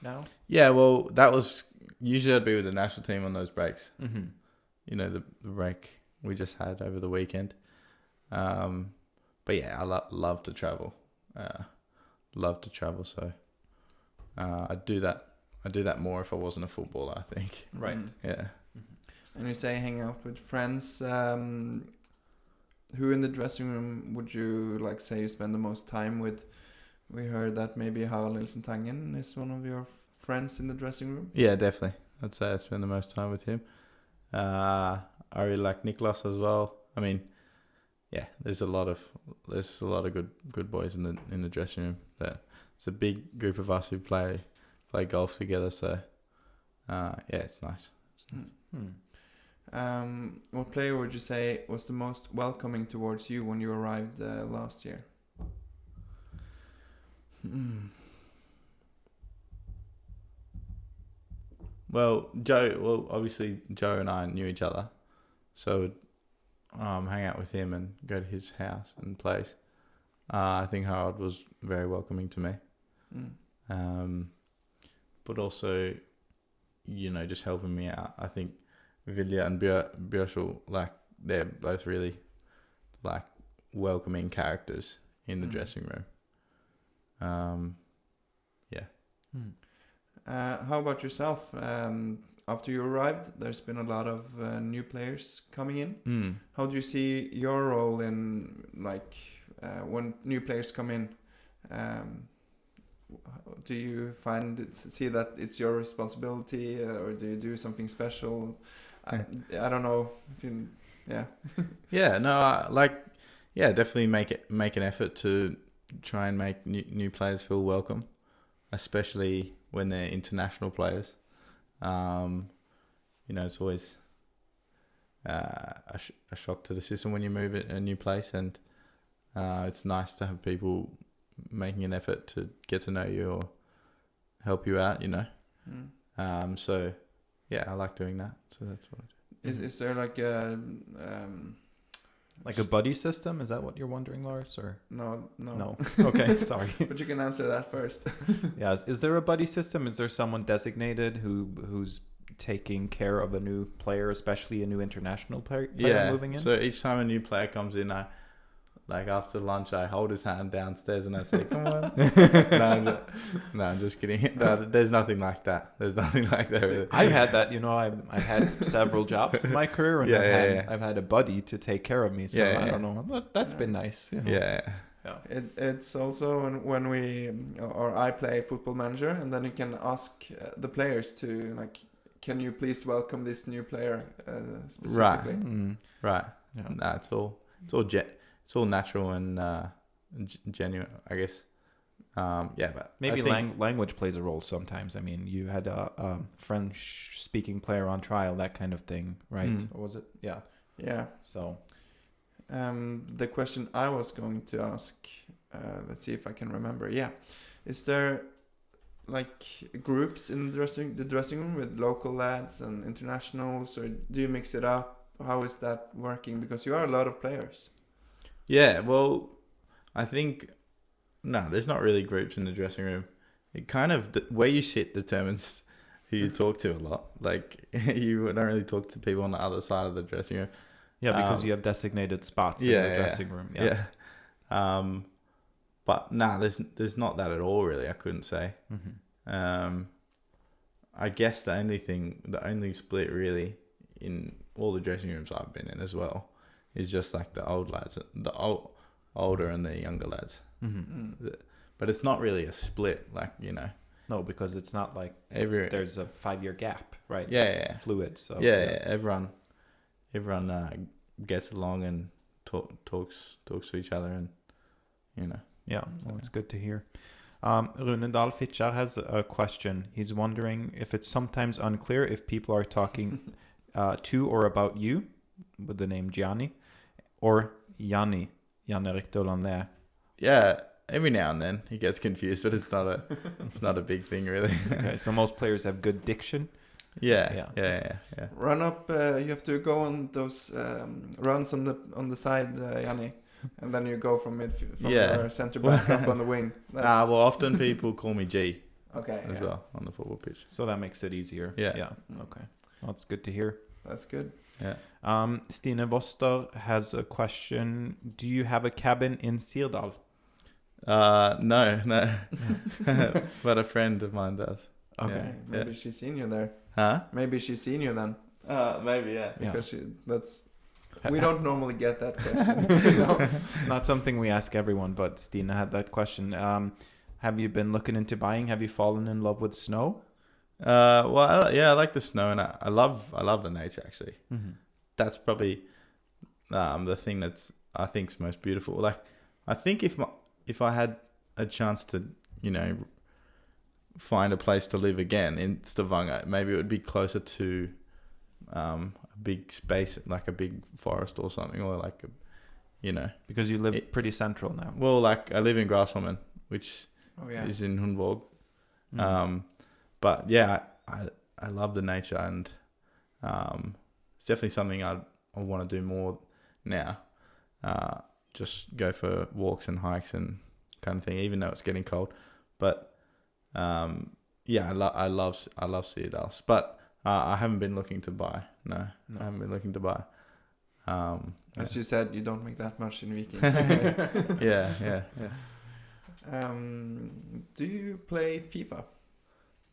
now. Yeah, well, that was usually I'd be with the national team on those breaks. Mm-hmm. You know, the break we just had over the weekend. But I love to travel. So I'd do that more if I wasn't a footballer, I think. Right. Yeah. And you say hang out with friends. Who in the dressing room would you like say you spend the most time with? We heard that maybe Harald Nilsen Tangen is one of your friends in the dressing room. Yeah, definitely. I'd say I spend the most time with him. I really like Niklas as well. I mean, yeah, there's a lot of good boys in the dressing room. It's a big group of us who play golf together. So, yeah, it's nice. What player would you say was the most welcoming towards you when you arrived last year? Well, Joe. Well, obviously Joe and I knew each other, so hang out with him and go to his house and place. I think Harald was very welcoming to me. But also, just helping me out. I think Vilja and Bjørsel, they're both really welcoming characters in the dressing room. Yeah. How about yourself? After you arrived, there's been a lot of new players coming in. How do you see your role in when new players come in? Do you see that it's your responsibility, or do you do something special? I don't know if you, yeah. Yeah, no, definitely make an effort to try and make new players feel welcome, especially when they're international players. It's always a shock to the system when you move it a new place, and it's nice to have people making an effort to get to know you or help you out. So yeah, I like doing that. So that's what I do. Is there like a like a buddy system? Is that what you're wondering, Lars? Or no? Okay, sorry. But you can answer that first. Yeah, is there a buddy system? Is there someone designated who's taking care of a new player, especially a new international player moving in? So each time a new player comes in, after lunch, I hold his hand downstairs and I say, "Come on." I'm just kidding. No, there's nothing like that. Really. I've had that. I've had several jobs in my career, and I've had a buddy to take care of me. So I don't know. That's been nice. Yeah. It's also when I play Football Manager, and then you can ask the players to can you please welcome this new player specifically? Right. Yeah. Nah, it's all natural and genuine, I guess. But maybe language plays a role sometimes. I mean, you had a French-speaking player on trial, that kind of thing, right? Or was it? Yeah. Yeah. So, the question I was going to ask, let's see if I can remember. Yeah, is there groups in the dressing room with local lads and internationals, or do you mix it up? How is that working? Because you are a lot of players. Yeah, well, I think there's not really groups in the dressing room. It kind of where you sit determines who you talk to a lot. You don't really talk to people on the other side of the dressing room. Yeah, because you have designated spots in the dressing room. Yeah. But there's not that at all, really. I couldn't say. I guess the only split really in all the dressing rooms I've been in as well is just the old lads, the older and the younger lads. But it's not really a split, No, because it's not there's a 5-year gap, right? Yeah, it's fluid. So everyone gets along and talks to each other, and Yeah, well, it's good to hear. Runendal Fitjar has a question. He's wondering if it's sometimes unclear if people are talking to or about you, with the name Gianni, or Gianni, Jan Erik Døland. Yeah, every now and then he gets confused, but it's not a big thing really. Okay, so most players have good diction. Yeah. Run up. You have to go on those runs on the side, Gianni, and then you go from your center back up on the wing. Well, often people call me G. Okay. As well on the football pitch. So that makes it easier. Yeah. Okay. Well, that's good to hear. That's good. Yeah. Stine Voster has a question. Do you have a cabin in Sealdah? No, but a friend of mine does. Okay. Okay, maybe she's seen you there. Huh? Maybe she's seen you then. Maybe, yeah. Because we don't normally get that question. No. Not something we ask everyone, but Stina had that question. Have you been looking into buying? Have you fallen in love with snow? Well, I like the snow, and I love the nature. Actually, that's probably the thing that's I think's most beautiful. Like, I think if I had a chance to, find a place to live again in Stavanger, maybe it would be closer to a big space, like a big forest or something, or like Because you live pretty central now. Well, like I live in Grasholmen, which Is is in Hundvåg. Mm. But yeah, I love the nature, and it's definitely something I want to do more now. Just go for walks and hikes and kind of thing, even though it's getting cold. But I love Sealdah, but I haven't been looking to buy. No, I haven't been looking to buy. As you said, you don't make that much in Viking. Yeah. Do you play FIFA?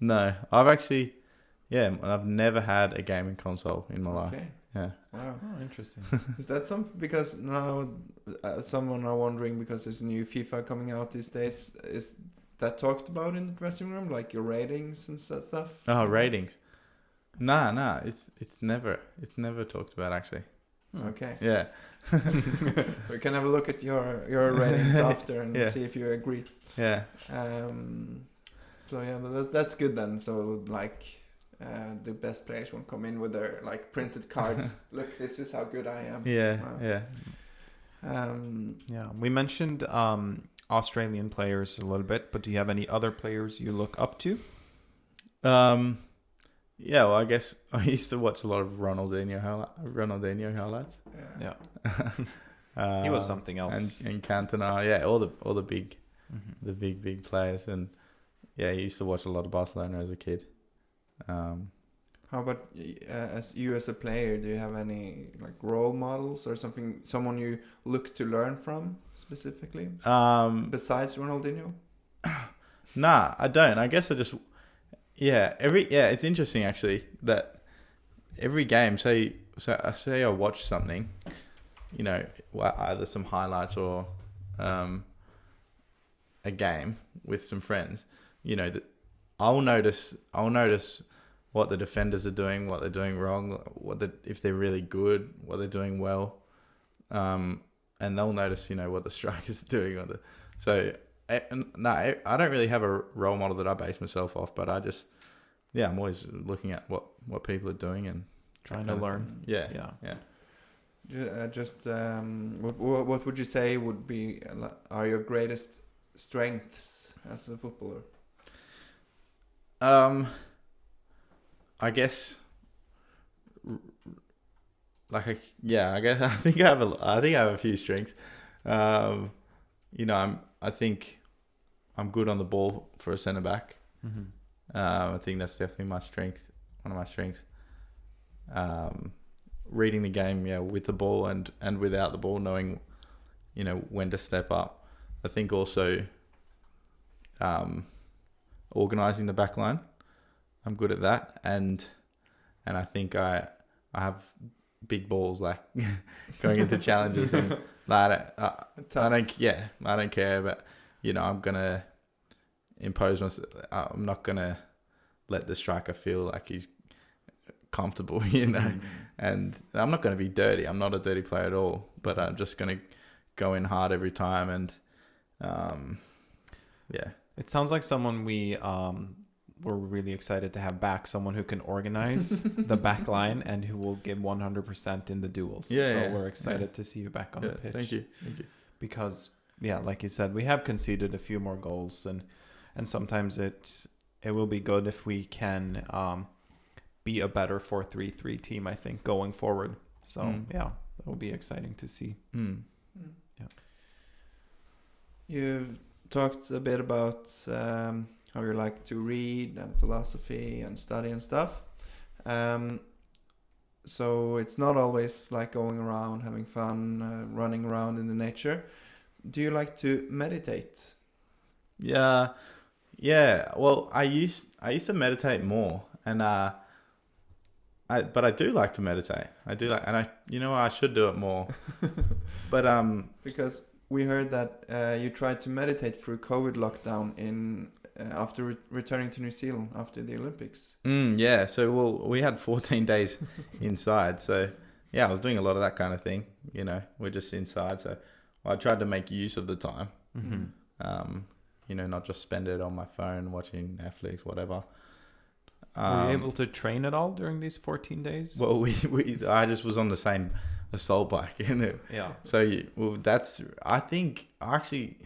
No, I've never had a gaming console in my life. Okay. Yeah. Wow. Oh, interesting. Is that something? Because now someone are wondering, because there's a new FIFA coming out these days. Is that talked about in the dressing room, like your ratings and stuff? Oh, ratings. Nah. It's never talked about actually. Okay. Yeah. We can have a look at your ratings after and Yeah. see if you agree. Yeah. So yeah, but that's good then. So like, the best players won't come in with their like printed cards. Look, this is how good I am. Yeah. Wow. Yeah. Yeah, we mentioned Australian players a little bit, but do you have any other players you look up to? Yeah, well, I guess I used to watch a lot of Ronaldinho highlights. He was something else. And Cantona, yeah, all the big, the big players, and yeah, I used to watch a lot of Barcelona as a kid. How about as a player? Do you have any like role models or someone you look to learn from specifically? Besides Ronaldinho? Nah, I don't. I guess I just it's interesting actually that every game, say I watch something, either some highlights or a game with some friends, that I'll notice what the defenders are doing, what they're doing wrong, if they're really good, what they're doing well, and they'll notice what the strikers are doing I don't really have a role model that I base myself off, but I'm always looking at what people are doing and Trying to learn. Yeah. What would you say are your greatest strengths as a footballer? I guess, I think I have a few strengths. I think I'm good on the ball for a centre back. I think that's definitely one of my strengths. Reading the game, with the ball and without the ball, knowing, when to step up. I think also, organising the back line. I'm good at that, and I think I have big balls, like going into challenges, and I don't care, but I'm gonna impose myself. I'm not gonna let the striker feel like he's comfortable, and I'm not gonna be dirty. I'm not a dirty player at all, but I'm just gonna go in hard every time, and It sounds like someone we're really excited to have back, someone who can organize the back line and who will give 100% in the duels. We're excited to see you back on the pitch. Thank you. Because, like you said, we have conceded a few more goals, and sometimes it will be good if we can be a better 4-3-3 team, I think, going forward. So, that will be exciting to see. Yeah. You've talked a bit about how you like to read and philosophy and study and stuff. So it's not always like going around having fun, running around in the nature. Do you like to meditate? Yeah. Well, I used to meditate more, and but I do like to meditate. I do like, and I should do it more. But Because we heard that you tried to meditate through COVID lockdown after returning to New Zealand after the Olympics. Yeah. So we had 14 days inside. So yeah, I was doing a lot of that kind of thing. We're just inside. So I tried to make use of the time. Not just spend it on my phone watching Netflix, whatever. Were you able to train at all during these 14 days? Well, I just was on the same assault bike, Yeah. So, I think, actually,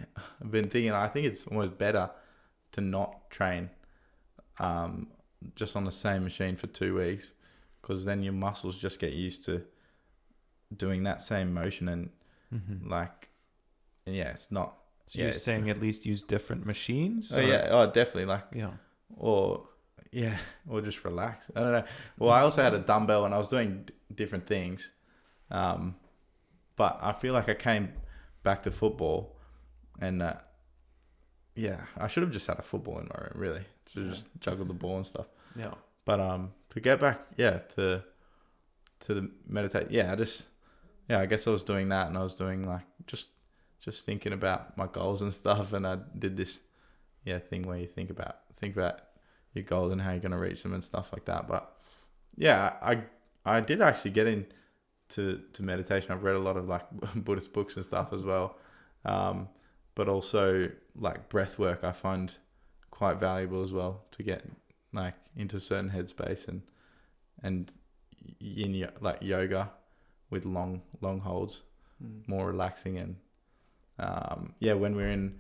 I've been thinking, I think it's almost better to not train just on the same machine for 2 weeks, because then your muscles just get used to doing that same motion and it's not. So you're saying at least use different machines? Oh, yeah. Oh, definitely. Or just relax. I don't know. Well, I also had a dumbbell and I was doing different things. But I feel like I came back to football and, I should have just had a football in my room, really. To just juggle the ball and stuff. Yeah. But, to get back, to the meditate. I guess I was doing that, and I was doing just thinking about my goals and stuff, and I did this thing where you think about your goals and how you're going to reach them and stuff like that. But I did actually get into meditation. I've read a lot of Buddhist books and stuff as well, but also breath work I find quite valuable as well, to get into certain headspace and in yoga with long holds, more relaxing. And when we're in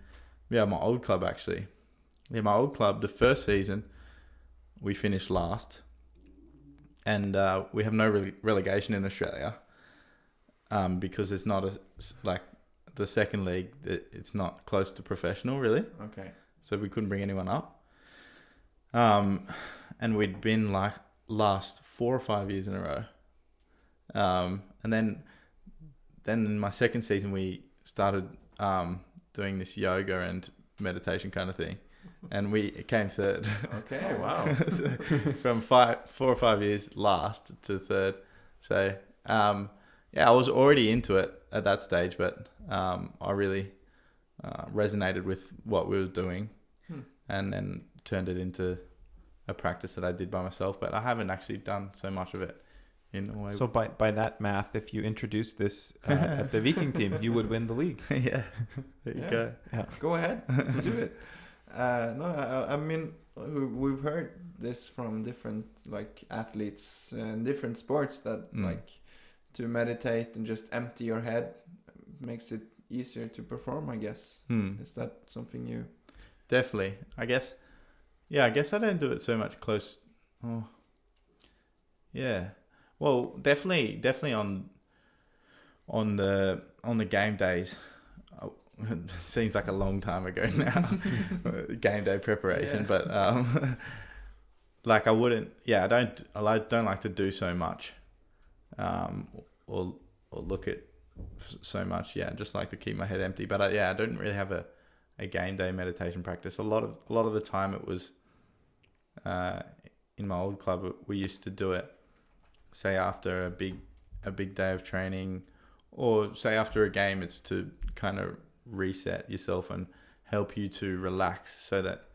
my old club, actually. My old club, the first season, we finished last. And we have no relegation in Australia because it's not the second league, it's not close to professional, really. Okay. So we couldn't bring anyone up. And we'd been last 4 or 5 years in a row. And then in my second season, we started doing this yoga and meditation kind of thing, and we came third. Okay, wow. So from 4 or 5 years last to third. So I was already into it at that stage, but I really resonated with what we were doing, and then turned it into a practice that I did by myself. But I haven't actually done so much of it in Norway. So by that math, if you introduce this at the Viking team, you would win the league. Yeah, there you go. Yeah. Go ahead, do it. I mean, we've heard this from different athletes in different sports that to meditate and just empty your head makes it easier to perform, I guess. Is that something you... Definitely. I guess I don't do it so much close. Oh, yeah. Well, definitely on the game days. It seems like a long time ago now. Game day preparation, but I wouldn't. Yeah, I don't like to do so much, or look at so much. Yeah, just like to keep my head empty. But I don't really have a game day meditation practice. A lot of the time it was in my old club. We used to do it, say after a big day of training, or say after a game. It's to kind of reset yourself and help you to relax so that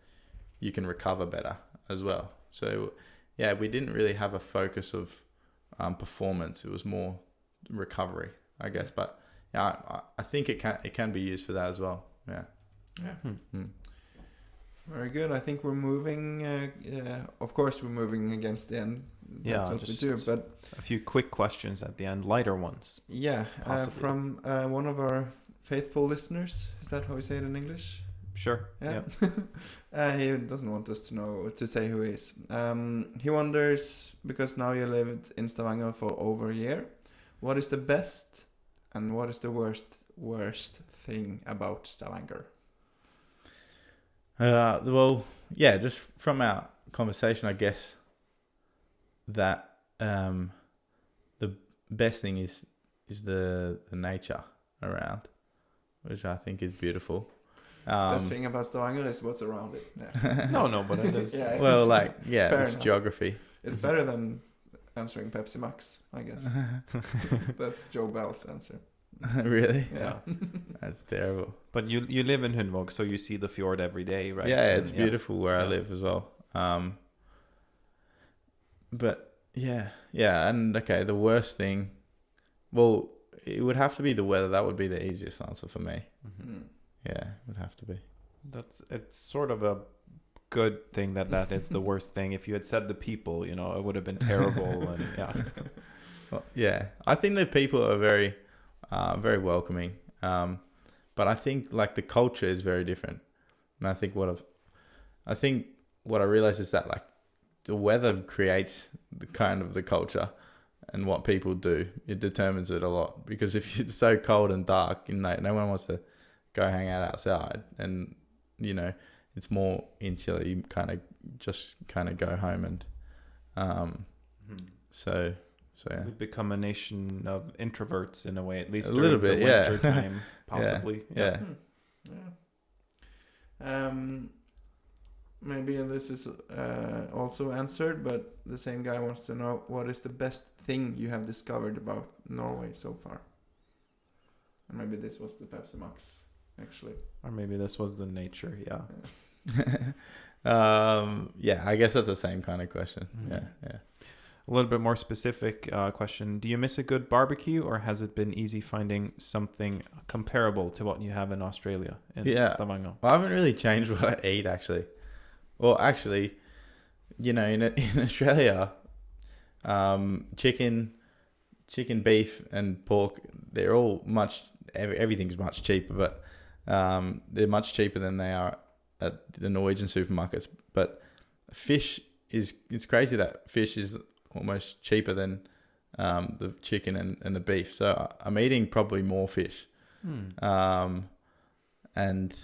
you can recover better as well. So we didn't really have a focus of performance. It was more recovery, I guess. But I think it can be used for that as well. Yeah. Very good. I think we're moving. Of course, we're moving against the end. That's what we do. But a few quick questions at the end, lighter ones. Yeah, from one of our faithful listeners. Is that how we say it in English? Sure. Yeah. He doesn't want us to say who he is. He wonders, because now you lived in Stavanger for over a year, what is the best and what is the worst thing about Stavanger? Just from our conversation, I guess that the best thing is the nature around, which I think is beautiful. Best thing about Stavanger is what's around it. Yeah. No, but it is. Yeah, Well, it's like, yeah, fair it's enough. geography. It's better than answering Pepsi Max, I guess. That's Joe Bell's answer. Really? Yeah. That's terrible. But you live in Hundvåg, so you see the fjord every day, right? Yeah, And, it's beautiful where I Yeah. live as well. But yeah, and okay, the worst thing, well, it would have to be the weather. That would be the easiest answer for me. Mm. Yeah, it would have to be. It's sort of a good thing that is the worst thing. If you had said the people, it would have been terrible. And yeah, Well, yeah, I think the people are very, very welcoming. But I think like the culture is very different. And I think what I realized is that like the weather creates the culture, and what people do, it determines it a lot. Because if it's so cold and dark, no one wants to go hang out outside, and it's more insular. You just go home, and so yeah. we've become a nation of introverts in a way, at least A during little bit, the yeah. winter time, possibly. Yeah. Yeah. Maybe this is also answered, but the same guy wants to know what is the best thing you have discovered about Norway so far. And maybe this was the Pepsi Max, actually. Or maybe this was the nature. Yeah. Yeah, I guess that's the same kind of question. Mhm. Yeah. A little bit more specific question. Do you miss a good barbecue, or has it been easy finding something comparable to what you have in Australia, in Stavanger? Well, I haven't really changed what I eat, actually. Well, actually, in Australia, chicken, beef, and pork, they're all everything's much cheaper, but they're much cheaper than they are at the Norwegian supermarkets. But fish it's crazy that fish is almost cheaper than the chicken and the beef. So I'm eating probably more fish. And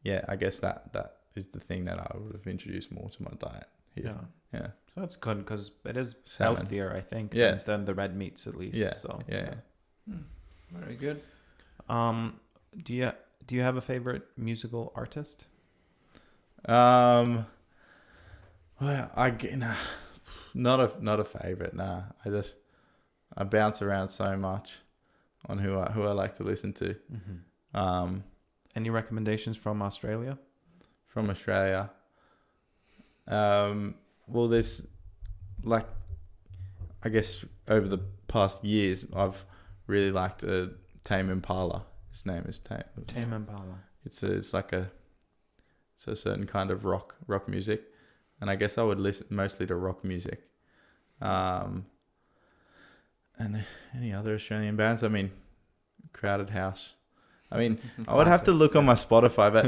yeah, I guess that is the thing that I would have introduced more to my diet here. Yeah. So that's good because it is Salmon. healthier, I think, Yeah. than the red meats, at least. Yeah. So Yeah. Very good. Do you have a favorite musical artist? Well, not a favorite. Nah, I bounce around so much on who I like to listen to. Any recommendations from Australia? From Australia. Well, there's I guess over the past years, I've really liked Tame Impala. His name is Tame Impala. It's a certain kind of rock music, and I guess I would listen mostly to rock music. And any other Australian bands? I mean, Crowded House. I mean, I would have to look on my Spotify, but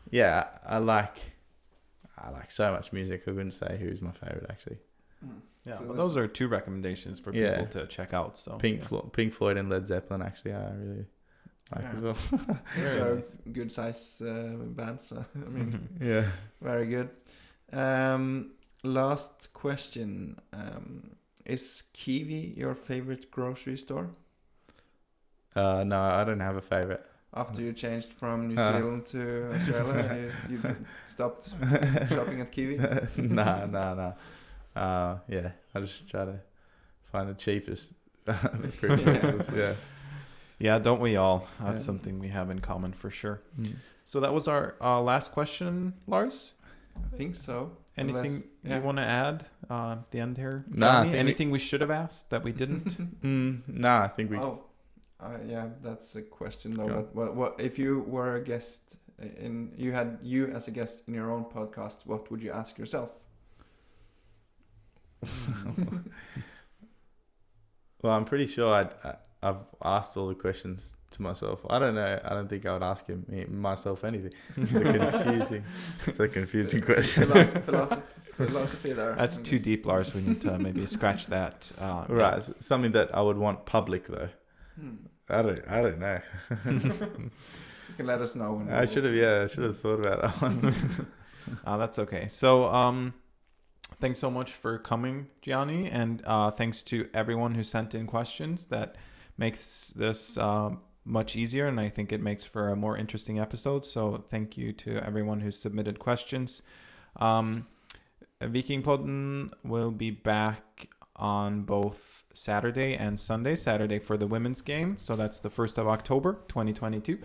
yeah, I like so much music. I wouldn't say who's my favorite actually. Yeah, So well, those are two recommendations for people to check out. So Pink Floyd and Led Zeppelin actually I really like as well. These are good size bands. I mean, Yeah. very good. Last question. Is Kiwi your favorite grocery store? No, I don't have a favorite. After you changed from New Zealand to Australia, you stopped shopping at Kiwi? Nah. Yeah, I just try to find the cheapest fruit. yeah, don't we all? That's Yeah. something we have in common for sure. Mm. So that was our last question, Lars. I think so. Anything you want to add at the end here? Nah, I Johnny? think anything we should have asked that we didn't? Nah, I think we. Yeah, that's a question though. Go. But what if you were a guest you had you as a guest in your own podcast? What would you ask yourself? Well, I'm pretty sure I've asked all the questions to myself. I don't know. I don't think I would ask myself anything. It's a confusing question. Philosophy there. That's too deep, Lars. We need to maybe scratch that. Right, it's something that I would want public though. I don't know. You can let us know. I should have thought about that one. That's okay. So, thanks so much for coming, Gianni, and thanks to everyone who sent in questions. That makes this much easier, and I think it makes for a more interesting episode. So thank you to everyone who submitted questions. Vikingpodden will be back on both Saturday and Sunday. Saturday for the women's game, so that's the 1st of October 2022,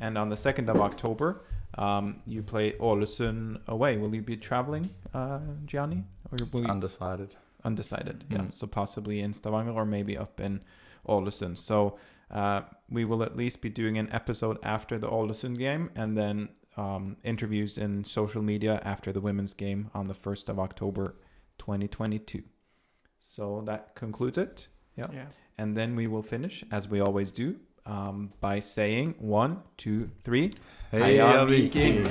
and on the 2nd of October you play Ålesund away. Will you be traveling, Gianni? Or will you... Undecided, yeah. So possibly in Stavanger or maybe up in Ålesund. So we will at least be doing an episode after the Ålesund game, and then interviews in social media after the women's game on the 1st of October 2022. So that concludes it. Yeah. And then we will finish, as we always do, by saying 1, 2, 3. Heia Viking!